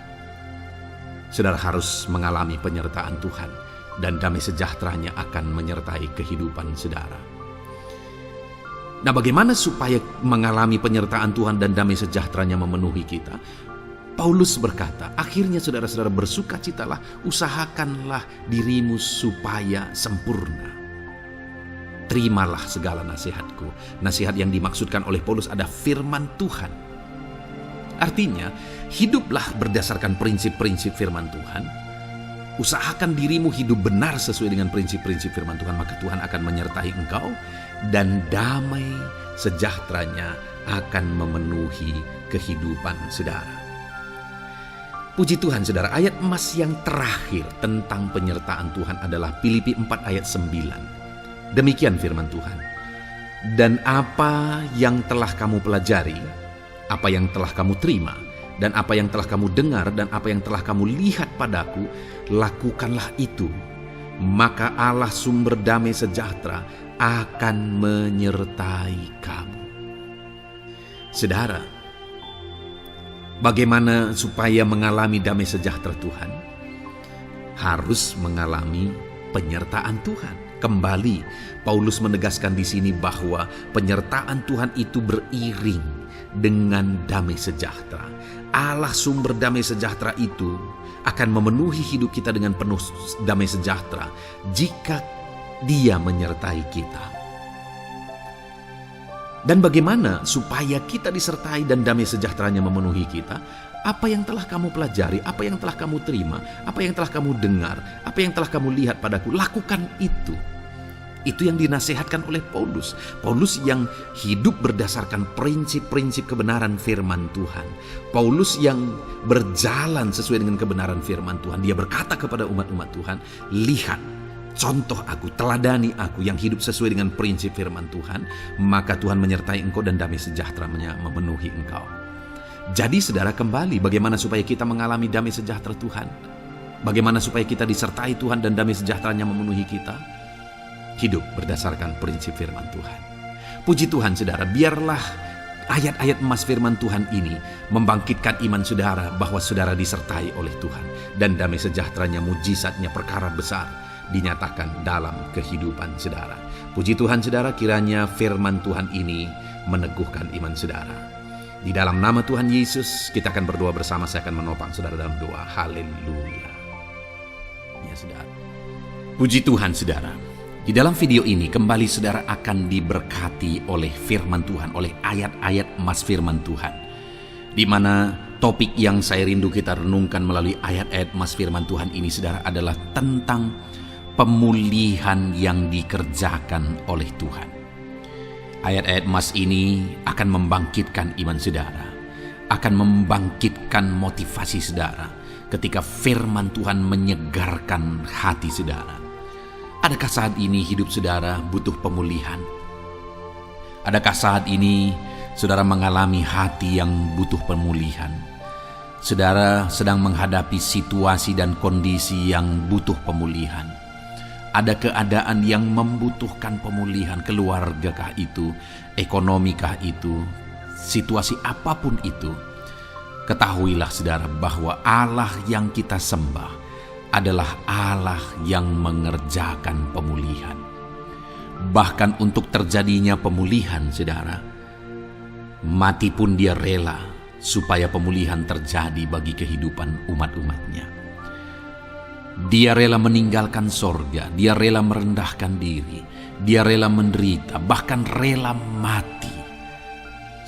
A: saudara harus mengalami penyertaan Tuhan, dan damai sejahteranya akan menyertai kehidupan saudara. Nah, bagaimana supaya mengalami penyertaan Tuhan dan damai sejahteranya memenuhi kita? Paulus berkata, akhirnya saudara-saudara bersukacitalah, usahakanlah dirimu supaya sempurna. Terimalah segala nasihatku. Nasihat yang dimaksudkan oleh Paulus ada firman Tuhan. Artinya, hiduplah berdasarkan prinsip-prinsip firman Tuhan. Usahakan dirimu hidup benar sesuai dengan prinsip-prinsip firman Tuhan, maka Tuhan akan menyertai engkau, dan damai sejahteranya akan memenuhi kehidupan saudara. Puji Tuhan, saudara, ayat emas yang terakhir tentang penyertaan Tuhan adalah Filipi 4 ayat 9. Demikian firman Tuhan. Dan apa yang telah kamu pelajari, apa yang telah kamu terima, dan apa yang telah kamu dengar, dan apa yang telah kamu lihat padaku, lakukanlah itu. Maka Allah sumber damai sejahtera akan menyertai kamu. Saudara, bagaimana supaya mengalami damai sejahtera Tuhan? Harus mengalami penyertaan Tuhan. Kembali, Paulus menegaskan di sini bahwa penyertaan Tuhan itu beriring dengan damai sejahtera. Allah sumber damai sejahtera itu akan memenuhi hidup kita dengan penuh damai sejahtera jika Dia menyertai kita. Dan bagaimana supaya kita disertai dan damai sejahteranya memenuhi kita? Apa yang telah kamu pelajari, apa yang telah kamu terima, apa yang telah kamu dengar, apa yang telah kamu lihat padaku, lakukan itu. Itu yang dinasihatkan oleh Paulus. Paulus yang hidup berdasarkan prinsip-prinsip kebenaran firman Tuhan. Paulus yang berjalan sesuai dengan kebenaran firman Tuhan. Dia berkata kepada umat-umat Tuhan, lihat, contoh aku, teladani aku yang hidup sesuai dengan prinsip firman Tuhan, maka Tuhan menyertai engkau dan damai sejahteranya memenuhi engkau. Jadi saudara, kembali bagaimana supaya kita mengalami damai sejahtera Tuhan? Bagaimana supaya kita disertai Tuhan dan damai sejahteranya memenuhi kita? Hidup berdasarkan prinsip firman Tuhan. Puji Tuhan saudara, biarlah ayat-ayat emas firman Tuhan ini membangkitkan iman saudara bahwa saudara disertai oleh Tuhan. Dan damai sejahteranya, mujizatnya, perkara besar dinyatakan dalam kehidupan saudara. Puji Tuhan saudara, kiranya firman Tuhan ini meneguhkan iman saudara. Di dalam nama Tuhan Yesus, kita akan berdoa bersama. Saya akan menopang saudara dalam doa. Haleluya. Ya saudara. Puji Tuhan saudara. Di dalam video ini kembali saudara akan diberkati oleh firman Tuhan, oleh ayat-ayat emas firman Tuhan. Di mana topik yang saya rindu kita renungkan melalui ayat-ayat emas firman Tuhan ini saudara adalah tentang pemulihan yang dikerjakan oleh Tuhan. Ayat-ayat emas ini akan membangkitkan iman saudara, akan membangkitkan motivasi saudara ketika firman Tuhan menyegarkan hati saudara. Adakah saat ini hidup saudara butuh pemulihan? Adakah saat ini saudara mengalami hati yang butuh pemulihan? Saudara sedang menghadapi situasi dan kondisi yang butuh pemulihan. Ada keadaan yang membutuhkan pemulihan, keluargakah itu, ekonomikah itu, situasi apapun itu. Ketahuilah saudara bahwa Allah yang kita sembah adalah Allah yang mengerjakan pemulihan. Bahkan untuk terjadinya pemulihan saudara, mati pun dia rela supaya pemulihan terjadi bagi kehidupan umat-umatnya. Dia rela meninggalkan sorga, dia rela merendahkan diri, dia rela menderita, bahkan rela mati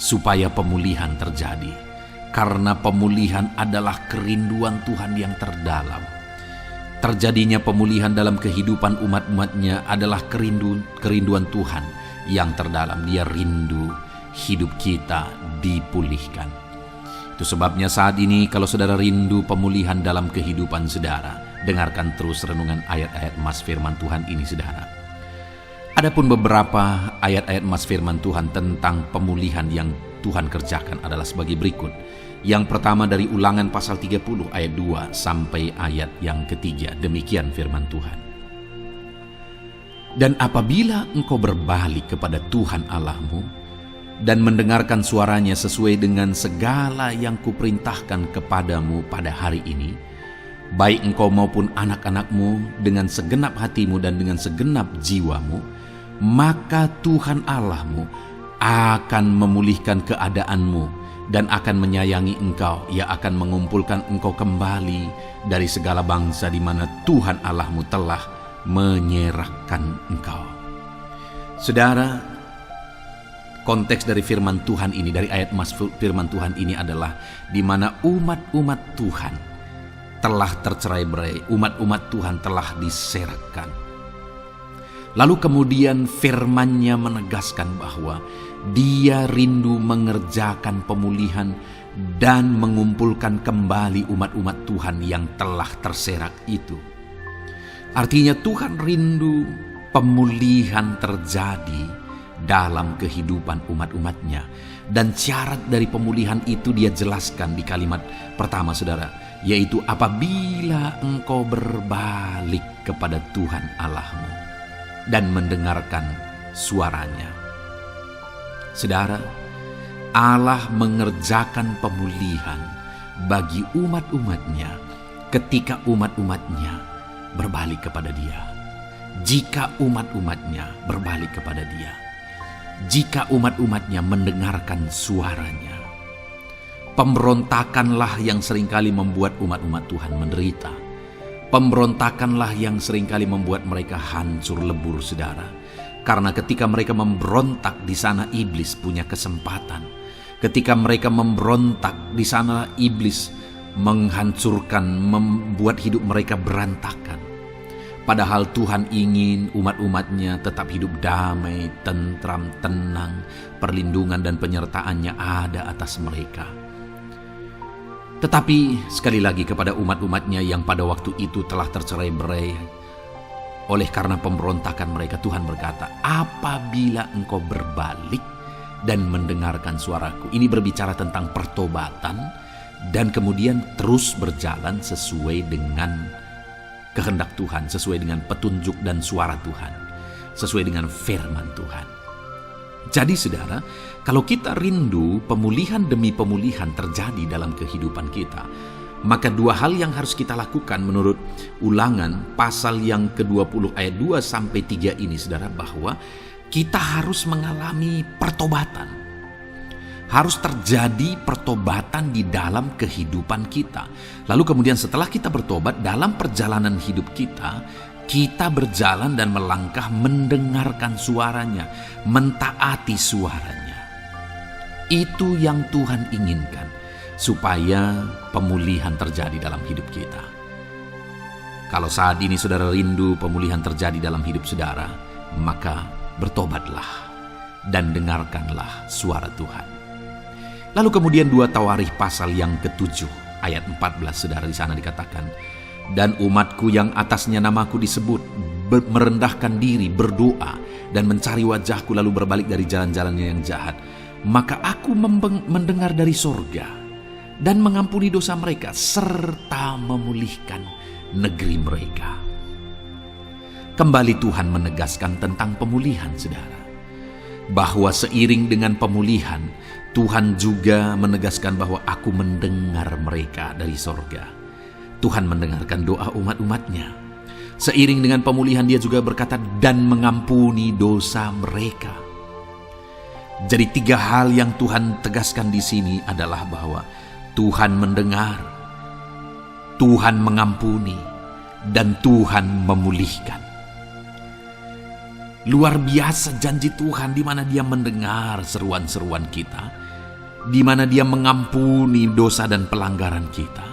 A: supaya pemulihan terjadi. Karena pemulihan adalah kerinduan Tuhan yang terdalam. Terjadinya pemulihan dalam kehidupan umat-umatnya adalah kerinduan Tuhan yang terdalam. Dia rindu hidup kita dipulihkan. Itu sebabnya saat ini kalau saudara rindu pemulihan dalam kehidupan saudara, dengarkan terus renungan ayat-ayat emas firman Tuhan ini saudara. Adapun beberapa ayat-ayat emas firman Tuhan tentang pemulihan yang Tuhan kerjakan adalah sebagai berikut. Yang pertama dari Ulangan pasal 30 ayat 2 sampai ayat yang ketiga. Demikian firman Tuhan. Dan apabila engkau berbalik kepada Tuhan Allahmu dan mendengarkan suaranya sesuai dengan segala yang kuperintahkan kepadamu pada hari ini, baik engkau maupun anak-anakmu dengan segenap hatimu dan dengan segenap jiwamu, maka Tuhan Allahmu akan memulihkan keadaanmu dan akan menyayangi engkau. Ia akan mengumpulkan engkau kembali dari segala bangsa di mana Tuhan Allahmu telah menyerahkan engkau. Saudara, konteks dari firman Tuhan ini, dari ayat emas firman Tuhan ini adalah di mana umat-umat Tuhan telah tercerai-berai, umat-umat Tuhan telah diserahkan. Lalu kemudian firman-Nya menegaskan bahwa Dia rindu mengerjakan pemulihan dan mengumpulkan kembali umat-umat Tuhan yang telah terserak itu. Artinya Tuhan rindu pemulihan terjadi dalam kehidupan umat-umatnya. Dan syarat dari pemulihan itu Dia jelaskan di kalimat pertama saudara, yaitu apabila engkau berbalik kepada Tuhan Allahmu dan mendengarkan suaranya. Saudara, Allah mengerjakan pemulihan bagi umat-umatnya ketika umat-umatnya berbalik kepada Dia. Jika umat-umatnya berbalik kepada Dia, jika umat-umatnya mendengarkan suaranya. Pemberontakanlah yang seringkali membuat umat-umat Tuhan menderita. Pemberontakanlah yang seringkali membuat mereka hancur lebur saudara. Karena ketika mereka memberontak, di sana iblis punya kesempatan. Ketika mereka memberontak, di sana iblis menghancurkan, membuat hidup mereka berantakan. Padahal Tuhan ingin umat-umatnya tetap hidup damai, tentram, tenang, perlindungan dan penyertaan-Nya ada atas mereka. Tetapi sekali lagi kepada umat-umatnya yang pada waktu itu telah tercerai-berai oleh karena pemberontakan mereka, Tuhan berkata, apabila engkau berbalik dan mendengarkan suaraku. Ini berbicara tentang pertobatan dan kemudian terus berjalan sesuai dengan kehendak Tuhan, sesuai dengan petunjuk dan suara Tuhan, sesuai dengan firman Tuhan. Jadi saudara, kalau kita rindu pemulihan demi pemulihan terjadi dalam kehidupan kita, maka dua hal yang harus kita lakukan menurut Ulangan pasal yang ke-20 ayat 2-3 ini saudara, bahwa kita harus mengalami pertobatan. Harus terjadi pertobatan di dalam kehidupan kita. Lalu kemudian setelah kita bertobat, dalam perjalanan hidup kita berjalan dan melangkah mendengarkan suaranya, mentaati suaranya. Itu yang Tuhan inginkan, supaya pemulihan terjadi dalam hidup kita. Kalau saat ini saudara rindu pemulihan terjadi dalam hidup saudara, maka bertobatlah dan dengarkanlah suara Tuhan. Lalu kemudian 2 Tawarikh pasal yang ke-7 ayat 14 saudara, di sana dikatakan, dan umatku yang atasnya namaku disebut merendahkan diri, berdoa dan mencari wajahku, lalu berbalik dari jalan-jalannya yang jahat, maka aku mendengar dari sorga dan mengampuni dosa mereka serta memulihkan negeri mereka. Kembali Tuhan menegaskan tentang pemulihan saudara, bahwa seiring dengan pemulihan Tuhan juga menegaskan bahwa aku mendengar mereka dari sorga. Tuhan mendengarkan doa umat-umatnya. Seiring dengan pemulihan dia juga berkata dan mengampuni dosa mereka. Jadi 3 hal yang Tuhan tegaskan di sini adalah bahwa Tuhan mendengar, Tuhan mengampuni, dan Tuhan memulihkan. Luar biasa janji Tuhan, di mana Dia mendengar seruan-seruan kita, di mana Dia mengampuni dosa dan pelanggaran kita,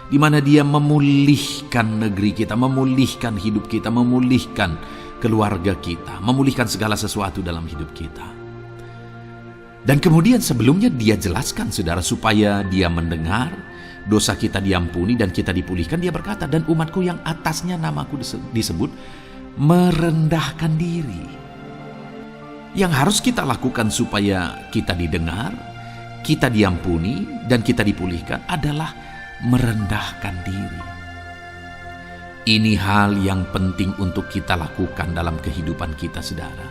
A: di mana Dia memulihkan negeri kita, memulihkan hidup kita, memulihkan keluarga kita, memulihkan segala sesuatu dalam hidup kita. Dan kemudian sebelumnya Dia jelaskan saudara, supaya Dia mendengar, dosa kita diampuni dan kita dipulihkan. Dia berkata, dan umatku yang atasnya namaku disebut merendahkan diri. Yang harus kita lakukan supaya kita didengar, kita diampuni, dan kita dipulihkan adalah merendahkan diri. Ini hal yang penting untuk kita lakukan dalam kehidupan kita saudara,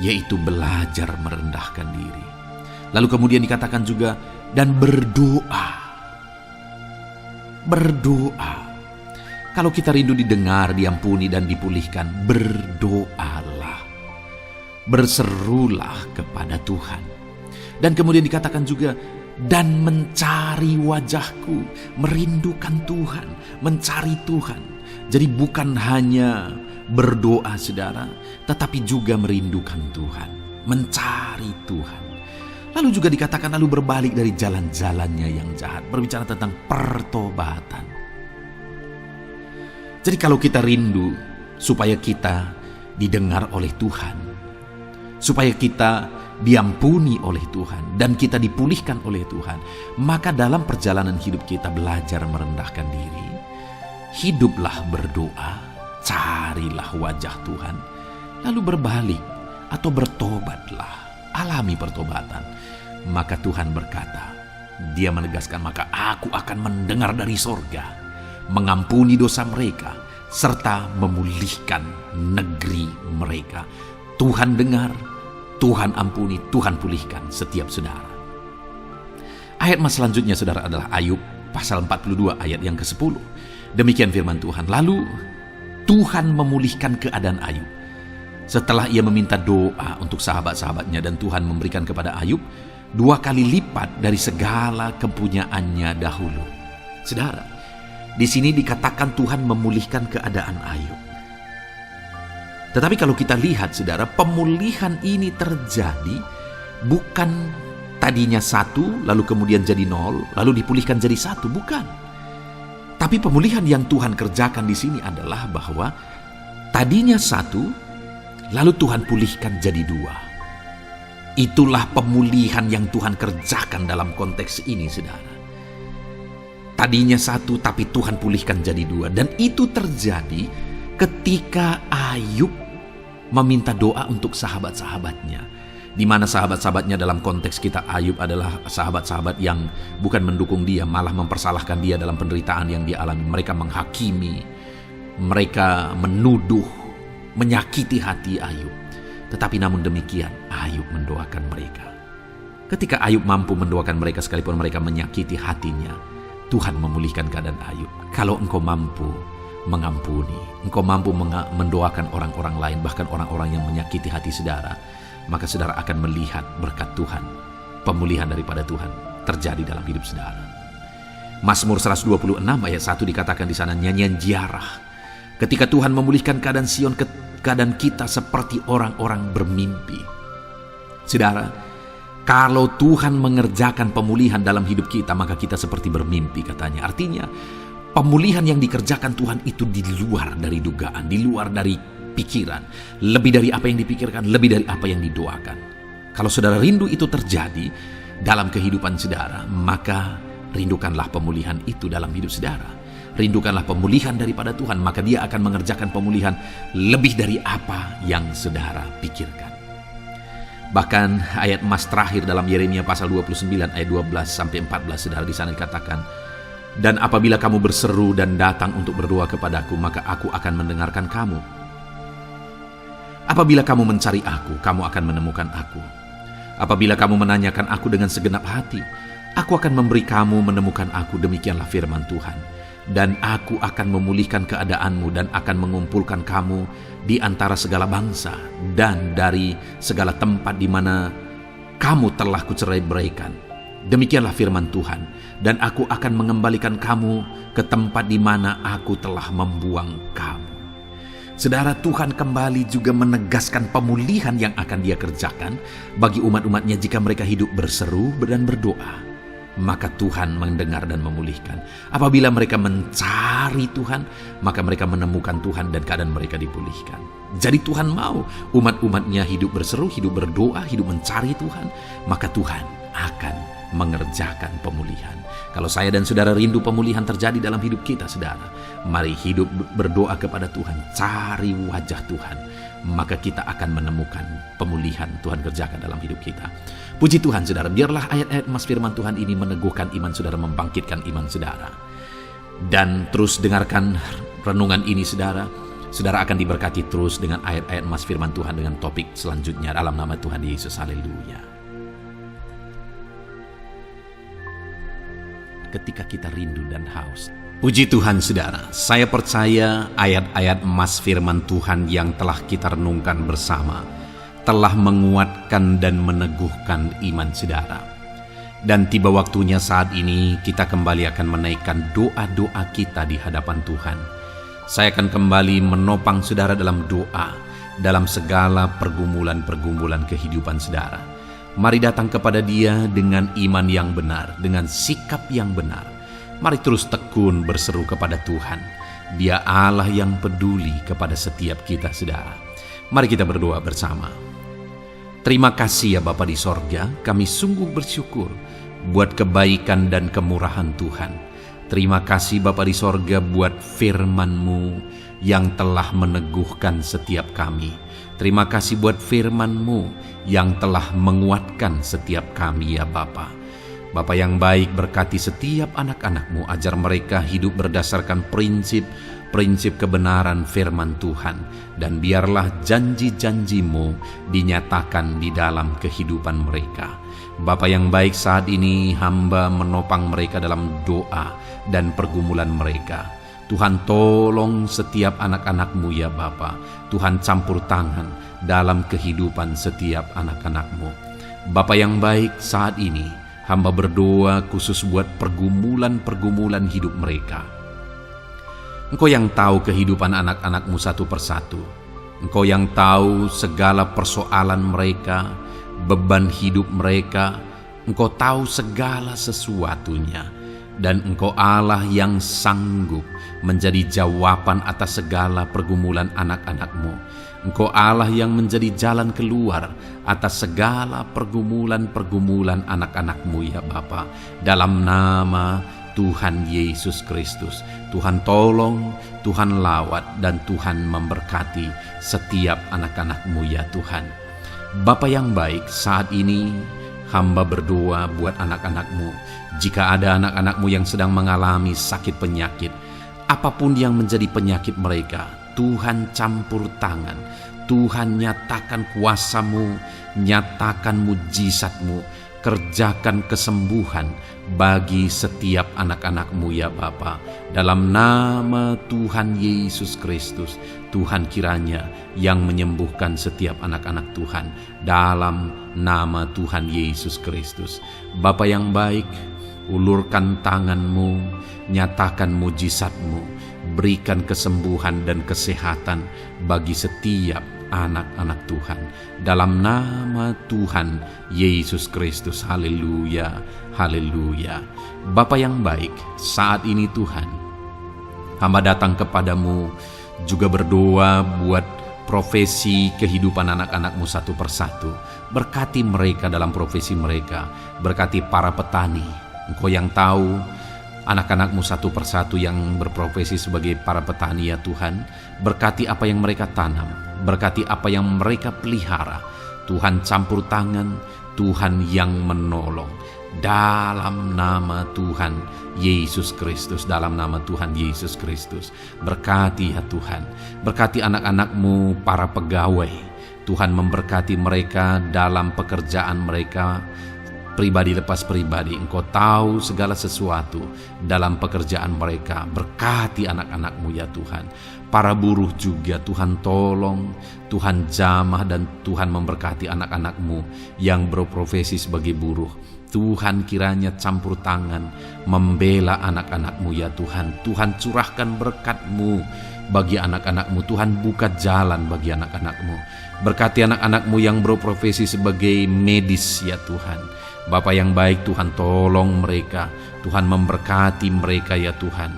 A: yaitu belajar merendahkan diri. Lalu kemudian dikatakan juga, dan berdoa. Berdoa. Kalau kita rindu didengar, diampuni, dan dipulihkan, berdoalah. Berserulah kepada Tuhan. Dan kemudian dikatakan juga, dan mencari wajahku, merindukan Tuhan, mencari Tuhan. Jadi bukan hanya berdoa saudara, tetapi juga merindukan Tuhan, mencari Tuhan. Lalu juga dikatakan, lalu berbalik dari jalan-jalannya yang jahat. Berbicara tentang pertobatan. Jadi kalau kita rindu supaya kita didengar oleh Tuhan, supaya kita diampuni oleh Tuhan, dan kita dipulihkan oleh Tuhan, maka dalam perjalanan hidup kita belajar merendahkan diri. Hiduplah berdoa, carilah wajah Tuhan, lalu berbalik atau bertobatlah, alami pertobatan. Maka Tuhan berkata, Dia menegaskan, maka aku akan mendengar dari sorga, mengampuni dosa mereka, serta memulihkan negeri mereka. Tuhan dengar, Tuhan ampuni, Tuhan pulihkan setiap saudara. Ayat selanjutnya saudara adalah Ayub pasal 42 ayat yang ke-10. Demikian firman Tuhan. Lalu Tuhan memulihkan keadaan Ayub. Setelah ia meminta doa untuk sahabat-sahabatnya, dan Tuhan memberikan kepada Ayub 2 kali lipat dari segala kepunyaannya dahulu. Saudara, di sini dikatakan Tuhan memulihkan keadaan Ayub. Tetapi kalau kita lihat saudara, pemulihan ini terjadi bukan tadinya 1, lalu kemudian jadi 0, lalu dipulihkan jadi 1, bukan. Tapi pemulihan yang Tuhan kerjakan di sini adalah bahwa tadinya 1, lalu Tuhan pulihkan jadi 2. Itulah pemulihan yang Tuhan kerjakan dalam konteks ini saudara. Tadinya 1, tapi Tuhan pulihkan jadi 2. Dan itu terjadi ketika Ayub meminta doa untuk sahabat-sahabatnya. Di mana sahabat-sahabatnya dalam konteks kita, Ayub adalah sahabat-sahabat yang bukan mendukung dia, malah mempersalahkan dia dalam penderitaan yang dia alami. Mereka menghakimi, Mereka menuduh, menyakiti hati Ayub. Tetapi namun demikian, Ayub mendoakan mereka. Ketika Ayub mampu mendoakan mereka sekalipun mereka menyakiti hatinya, Tuhan memulihkan keadaan Ayub. Kalau engkau mampu mengampuni, engkau mampu mendoakan orang-orang lain, bahkan orang-orang yang menyakiti hati saudara, maka saudara akan melihat berkat Tuhan, pemulihan daripada Tuhan terjadi dalam hidup saudara. Mazmur 126 ayat 1 dikatakan di sana, nyanyian ziarah. Ketika Tuhan memulihkan keadaan Sion, keadaan kita seperti orang-orang bermimpi. Saudara, kalau Tuhan mengerjakan pemulihan dalam hidup kita, maka kita seperti bermimpi katanya. Artinya, pemulihan yang dikerjakan Tuhan itu di luar dari dugaan, di luar dari pikiran, lebih dari apa yang dipikirkan, lebih dari apa yang didoakan. Kalau saudara rindu itu terjadi dalam kehidupan saudara, maka rindukanlah pemulihan itu dalam hidup saudara. Rindukanlah pemulihan daripada Tuhan, maka Dia akan mengerjakan pemulihan lebih dari apa yang saudara pikirkan. Bahkan ayat emas terakhir dalam Yeremia pasal 29 ayat 12-14 saudara, di sana dikatakan, dan apabila kamu berseru dan datang untuk berdoa kepadaku, maka aku akan mendengarkan kamu. Apabila kamu mencari aku, kamu akan menemukan aku. Apabila kamu menanyakan aku dengan segenap hati, aku akan memberi kamu menemukan aku, demikianlah firman Tuhan. Dan aku akan memulihkan keadaanmu dan akan mengumpulkan kamu di antara segala bangsa dan dari segala tempat di mana kamu telah kucerai-beraikan. Demikianlah firman Tuhan. Dan aku akan mengembalikan kamu ke tempat di mana aku telah membuang kamu. Saudara, Tuhan kembali juga menegaskan pemulihan yang akan Dia kerjakan bagi umat-umatnya jika mereka hidup berseru dan berdoa. Maka Tuhan mendengar dan memulihkan. Apabila mereka mencari Tuhan, maka mereka menemukan Tuhan dan keadaan mereka dipulihkan. Jadi Tuhan mau umat-umatnya hidup berseru, hidup berdoa, hidup mencari Tuhan, maka Tuhan akan mengerjakan pemulihan. Kalau saya dan saudara rindu pemulihan terjadi dalam hidup kita, saudara, mari hidup berdoa kepada Tuhan, cari wajah Tuhan, maka kita akan menemukan pemulihan Tuhan kerjakan dalam hidup kita. Puji Tuhan saudara, biarlah ayat-ayat emas firman Tuhan ini meneguhkan iman saudara, membangkitkan iman saudara. Dan terus dengarkan renungan ini saudara. Saudara akan diberkati terus dengan ayat-ayat emas firman Tuhan dengan topik selanjutnya dalam nama Tuhan Yesus. Haleluya. Ketika kita rindu dan haus. Puji Tuhan saudara, saya percaya ayat-ayat emas firman Tuhan yang telah kita renungkan bersama telah menguatkan dan meneguhkan iman saudara. Dan tiba waktunya saat ini kita kembali akan menaikkan doa-doa kita di hadapan Tuhan. Saya akan kembali menopang saudara dalam doa, dalam segala pergumulan-pergumulan kehidupan saudara. Mari datang kepada Dia dengan iman yang benar, dengan sikap yang benar. Mari terus tekun berseru kepada Tuhan. Dia Allah yang peduli kepada setiap kita saudara. Mari kita berdoa bersama. Terima kasih ya Bapa di sorga, kami sungguh bersyukur buat kebaikan dan kemurahan Tuhan. Terima kasih Bapa di sorga buat firman-Mu yang telah meneguhkan setiap kami. Terima kasih buat firman-Mu yang telah menguatkan setiap kami ya Bapa. Bapa yang baik, berkati setiap anak-anak-Mu, ajar mereka hidup berdasarkan prinsip kebenaran firman Tuhan, dan biarlah janji-janji-Mu dinyatakan di dalam kehidupan mereka. Bapa yang baik, saat ini hamba menopang mereka dalam doa dan pergumulan mereka. Tuhan tolong setiap anak-anak-Mu ya Bapa. Tuhan campur tangan dalam kehidupan setiap anak-anak-Mu. Bapa yang baik, saat ini hamba berdoa khusus buat pergumulan-pergumulan hidup mereka. Engkau yang tahu kehidupan anak-anak-Mu satu persatu. Engkau yang tahu segala persoalan mereka, beban hidup mereka. Engkau tahu segala sesuatunya. Dan Engkau Allah yang sanggup menjadi jawaban atas segala pergumulan anak-anak-Mu. Engkau Allah yang menjadi jalan keluar atas segala pergumulan-pergumulan anak-anak-Mu ya Bapa. Dalam nama Tuhan Yesus Kristus, Tuhan tolong, Tuhan lawat, dan Tuhan memberkati setiap anak-anak-Mu ya Tuhan. Bapa yang baik, saat ini hamba berdoa buat anak-anak-Mu. Jika ada anak-anak-Mu yang sedang mengalami sakit penyakit, Apapun yang menjadi penyakit mereka, Tuhan campur tangan. Tuhan nyatakan kuasa-Mu, nyatakan mujizat-Mu, kerjakan kesembuhan bagi setiap anak-anak-Mu ya Bapa. Dalam nama Tuhan Yesus Kristus, Tuhan kiranya yang menyembuhkan setiap anak-anak Tuhan. Dalam nama Tuhan Yesus Kristus. Bapa yang baik, ulurkan tangan-Mu, nyatakan mujizat-Mu, berikan kesembuhan dan kesehatan bagi setiap anak-anak Tuhan. Dalam nama Tuhan Yesus Kristus. Haleluya, haleluya. Bapa yang baik, saat ini Tuhan, hamba datang kepadamu juga berdoa buat profesi kehidupan anak-anak-Mu satu persatu. Berkati mereka dalam profesi mereka, berkati para petani. Engkau yang tahu anak-anak-Mu satu persatu yang berprofesi sebagai para petani ya Tuhan. Berkati apa yang mereka tanam, berkati apa yang mereka pelihara. Tuhan campur tangan, Tuhan yang menolong. Dalam nama Tuhan Yesus Kristus, dalam nama Tuhan Yesus Kristus. Berkati ya Tuhan, berkati anak-anak-Mu para pegawai. Tuhan memberkati mereka dalam pekerjaan mereka, pribadi lepas pribadi. Engkau tahu segala sesuatu dalam pekerjaan mereka. Berkati anak-anak-Mu ya Tuhan. Para buruh juga Tuhan tolong, Tuhan jamah, dan Tuhan memberkati anak-anak-Mu yang berprofesi sebagai buruh. Tuhan kiranya campur tangan membela anak-anak-Mu ya Tuhan. Tuhan curahkan berkat-Mu bagi anak-anak-Mu. Tuhan buka jalan bagi anak-anak-Mu. Berkati anak-anak-Mu yang berprofesi sebagai medis ya Tuhan. Bapa yang baik, Tuhan tolong mereka. Tuhan memberkati mereka ya Tuhan.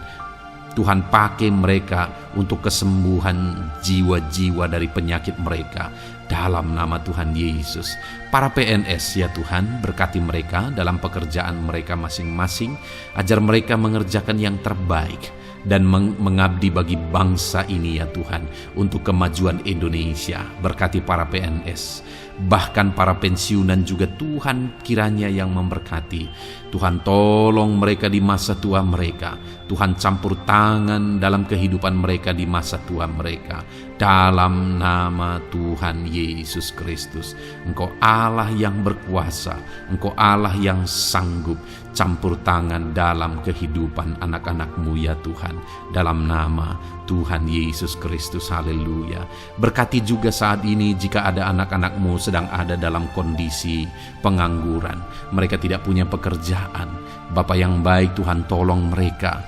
A: Tuhan pakai mereka untuk kesembuhan jiwa-jiwa dari penyakit mereka. Dalam nama Tuhan Yesus. Para PNS ya Tuhan, berkati mereka dalam pekerjaan mereka masing-masing. Ajar mereka mengerjakan yang terbaik dan mengabdi bagi bangsa ini ya Tuhan, untuk kemajuan Indonesia. Berkati para PNS, bahkan para pensiunan juga Tuhan kiranya yang memberkati. Tuhan tolong mereka di masa tua mereka. Tuhan campur tangan dalam kehidupan mereka di masa tua mereka. Dalam nama Tuhan Yesus Kristus. Engkau Allah yang berkuasa, Engkau Allah yang sanggup. Campur tangan dalam kehidupan anak-anak-Mu ya Tuhan. Dalam nama Tuhan Yesus Kristus. Haleluya. Berkati juga saat ini jika ada anak-anak-Mu sedang ada dalam kondisi pengangguran, mereka tidak punya pekerjaan. Bapa yang baik, Tuhan tolong mereka.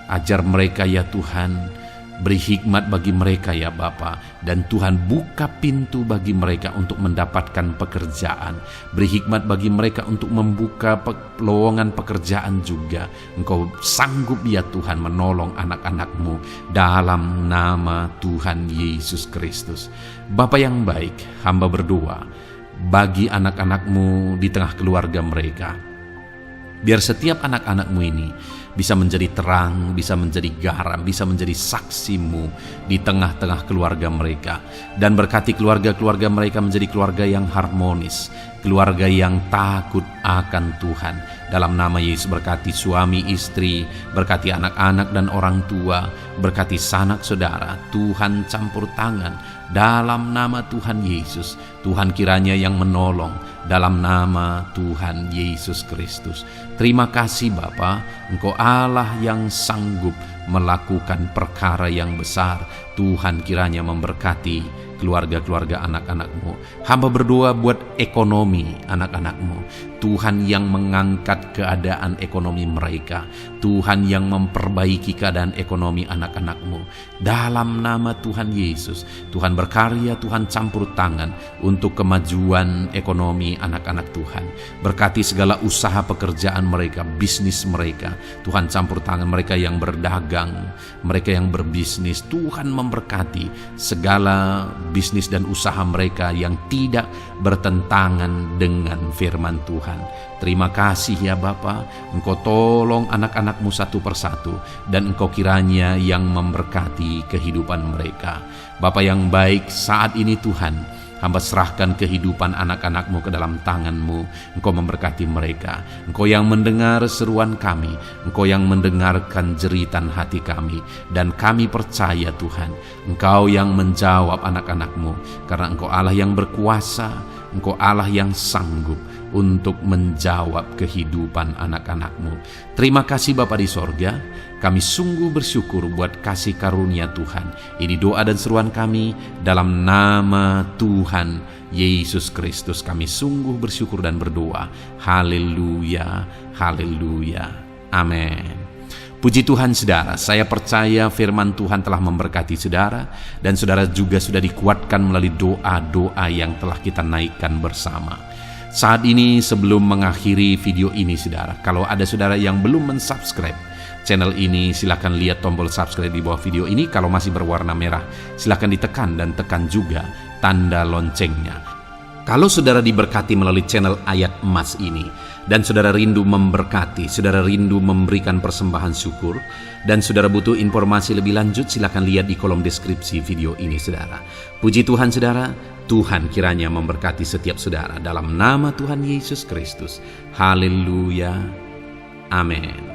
A: Ajar mereka ya Tuhan. Beri hikmat bagi mereka ya Bapa. Dan Tuhan buka pintu bagi mereka untuk mendapatkan pekerjaan. Beri hikmat bagi mereka untuk membuka lowongan pekerjaan juga. Engkau sanggup ya Tuhan menolong anak-anak-Mu. Dalam nama Tuhan Yesus Kristus. Bapa yang baik, hamba berdoa bagi anak-anak-Mu di tengah keluarga mereka. Biar setiap anak-anak-Mu ini bisa menjadi terang, bisa menjadi garam, bisa menjadi saksi-Mu di tengah-tengah keluarga mereka. Dan berkati keluarga-keluarga mereka menjadi keluarga yang harmonis, keluarga yang takut akan Tuhan. Dalam nama Yesus, berkati suami istri, berkati anak-anak dan orang tua, berkati sanak saudara. Tuhan campur tangan dalam nama Tuhan Yesus. Tuhan kiranya yang menolong dalam nama Tuhan Yesus Kristus. Terima kasih Bapa, Engkau Allah yang sanggup melakukan perkara yang besar. Tuhan kiranya memberkati keluarga-keluarga anak-anak-Mu. Hamba berdoa buat ekonomi anak-anak-Mu. Tuhan yang mengangkat keadaan ekonomi mereka. Tuhan yang memperbaiki keadaan ekonomi anak-anak-Mu. Dalam nama Tuhan Yesus, Tuhan berkarya, Tuhan campur tangan untuk kemajuan ekonomi anak-anak Tuhan. Berkati segala usaha pekerjaan mereka, bisnis mereka. Tuhan campur tangan mereka yang berdagang, mereka yang berbisnis. Tuhan memberkati segala bisnis dan usaha mereka yang tidak bertentangan dengan firman Tuhan. Terima kasih ya Bapa, Engkau tolong anak-anak-Mu satu persatu, dan Engkau kiranya yang memberkati kehidupan mereka. Bapa yang baik, saat ini Tuhan, Hamba serahkan kehidupan anak-anak-Mu ke dalam tangan-Mu. Engkau memberkati mereka. Engkau yang mendengar seruan kami. Engkau yang mendengarkan jeritan hati kami. Dan kami percaya Tuhan, Engkau yang menjawab anak-anak-Mu. Karena Engkau Allah yang berkuasa, Engkau Allah yang sanggup untuk menjawab kehidupan anak-anak-Mu. Terima kasih Bapa di sorga. Kami sungguh bersyukur buat kasih karunia Tuhan. Ini doa dan seruan kami dalam nama Tuhan Yesus Kristus. Kami sungguh bersyukur dan berdoa. Haleluya, haleluya, amin. Puji Tuhan saudara, saya percaya firman Tuhan telah memberkati saudara, dan saudara juga sudah dikuatkan melalui doa-doa yang telah kita naikkan bersama. Saat ini sebelum mengakhiri video ini saudara, kalau ada saudara yang belum mensubscribe channel ini, silakan lihat tombol subscribe di bawah video ini. Kalau masih berwarna merah, silakan ditekan dan tekan juga tanda loncengnya. Kalau saudara diberkati melalui channel Ayat Emas ini, dan saudara rindu memberkati, saudara rindu memberikan persembahan syukur, dan saudara butuh informasi lebih lanjut, silakan lihat di kolom deskripsi video ini saudara. Puji Tuhan saudara, Tuhan kiranya memberkati setiap saudara dalam nama Tuhan Yesus Kristus. Haleluya, amin.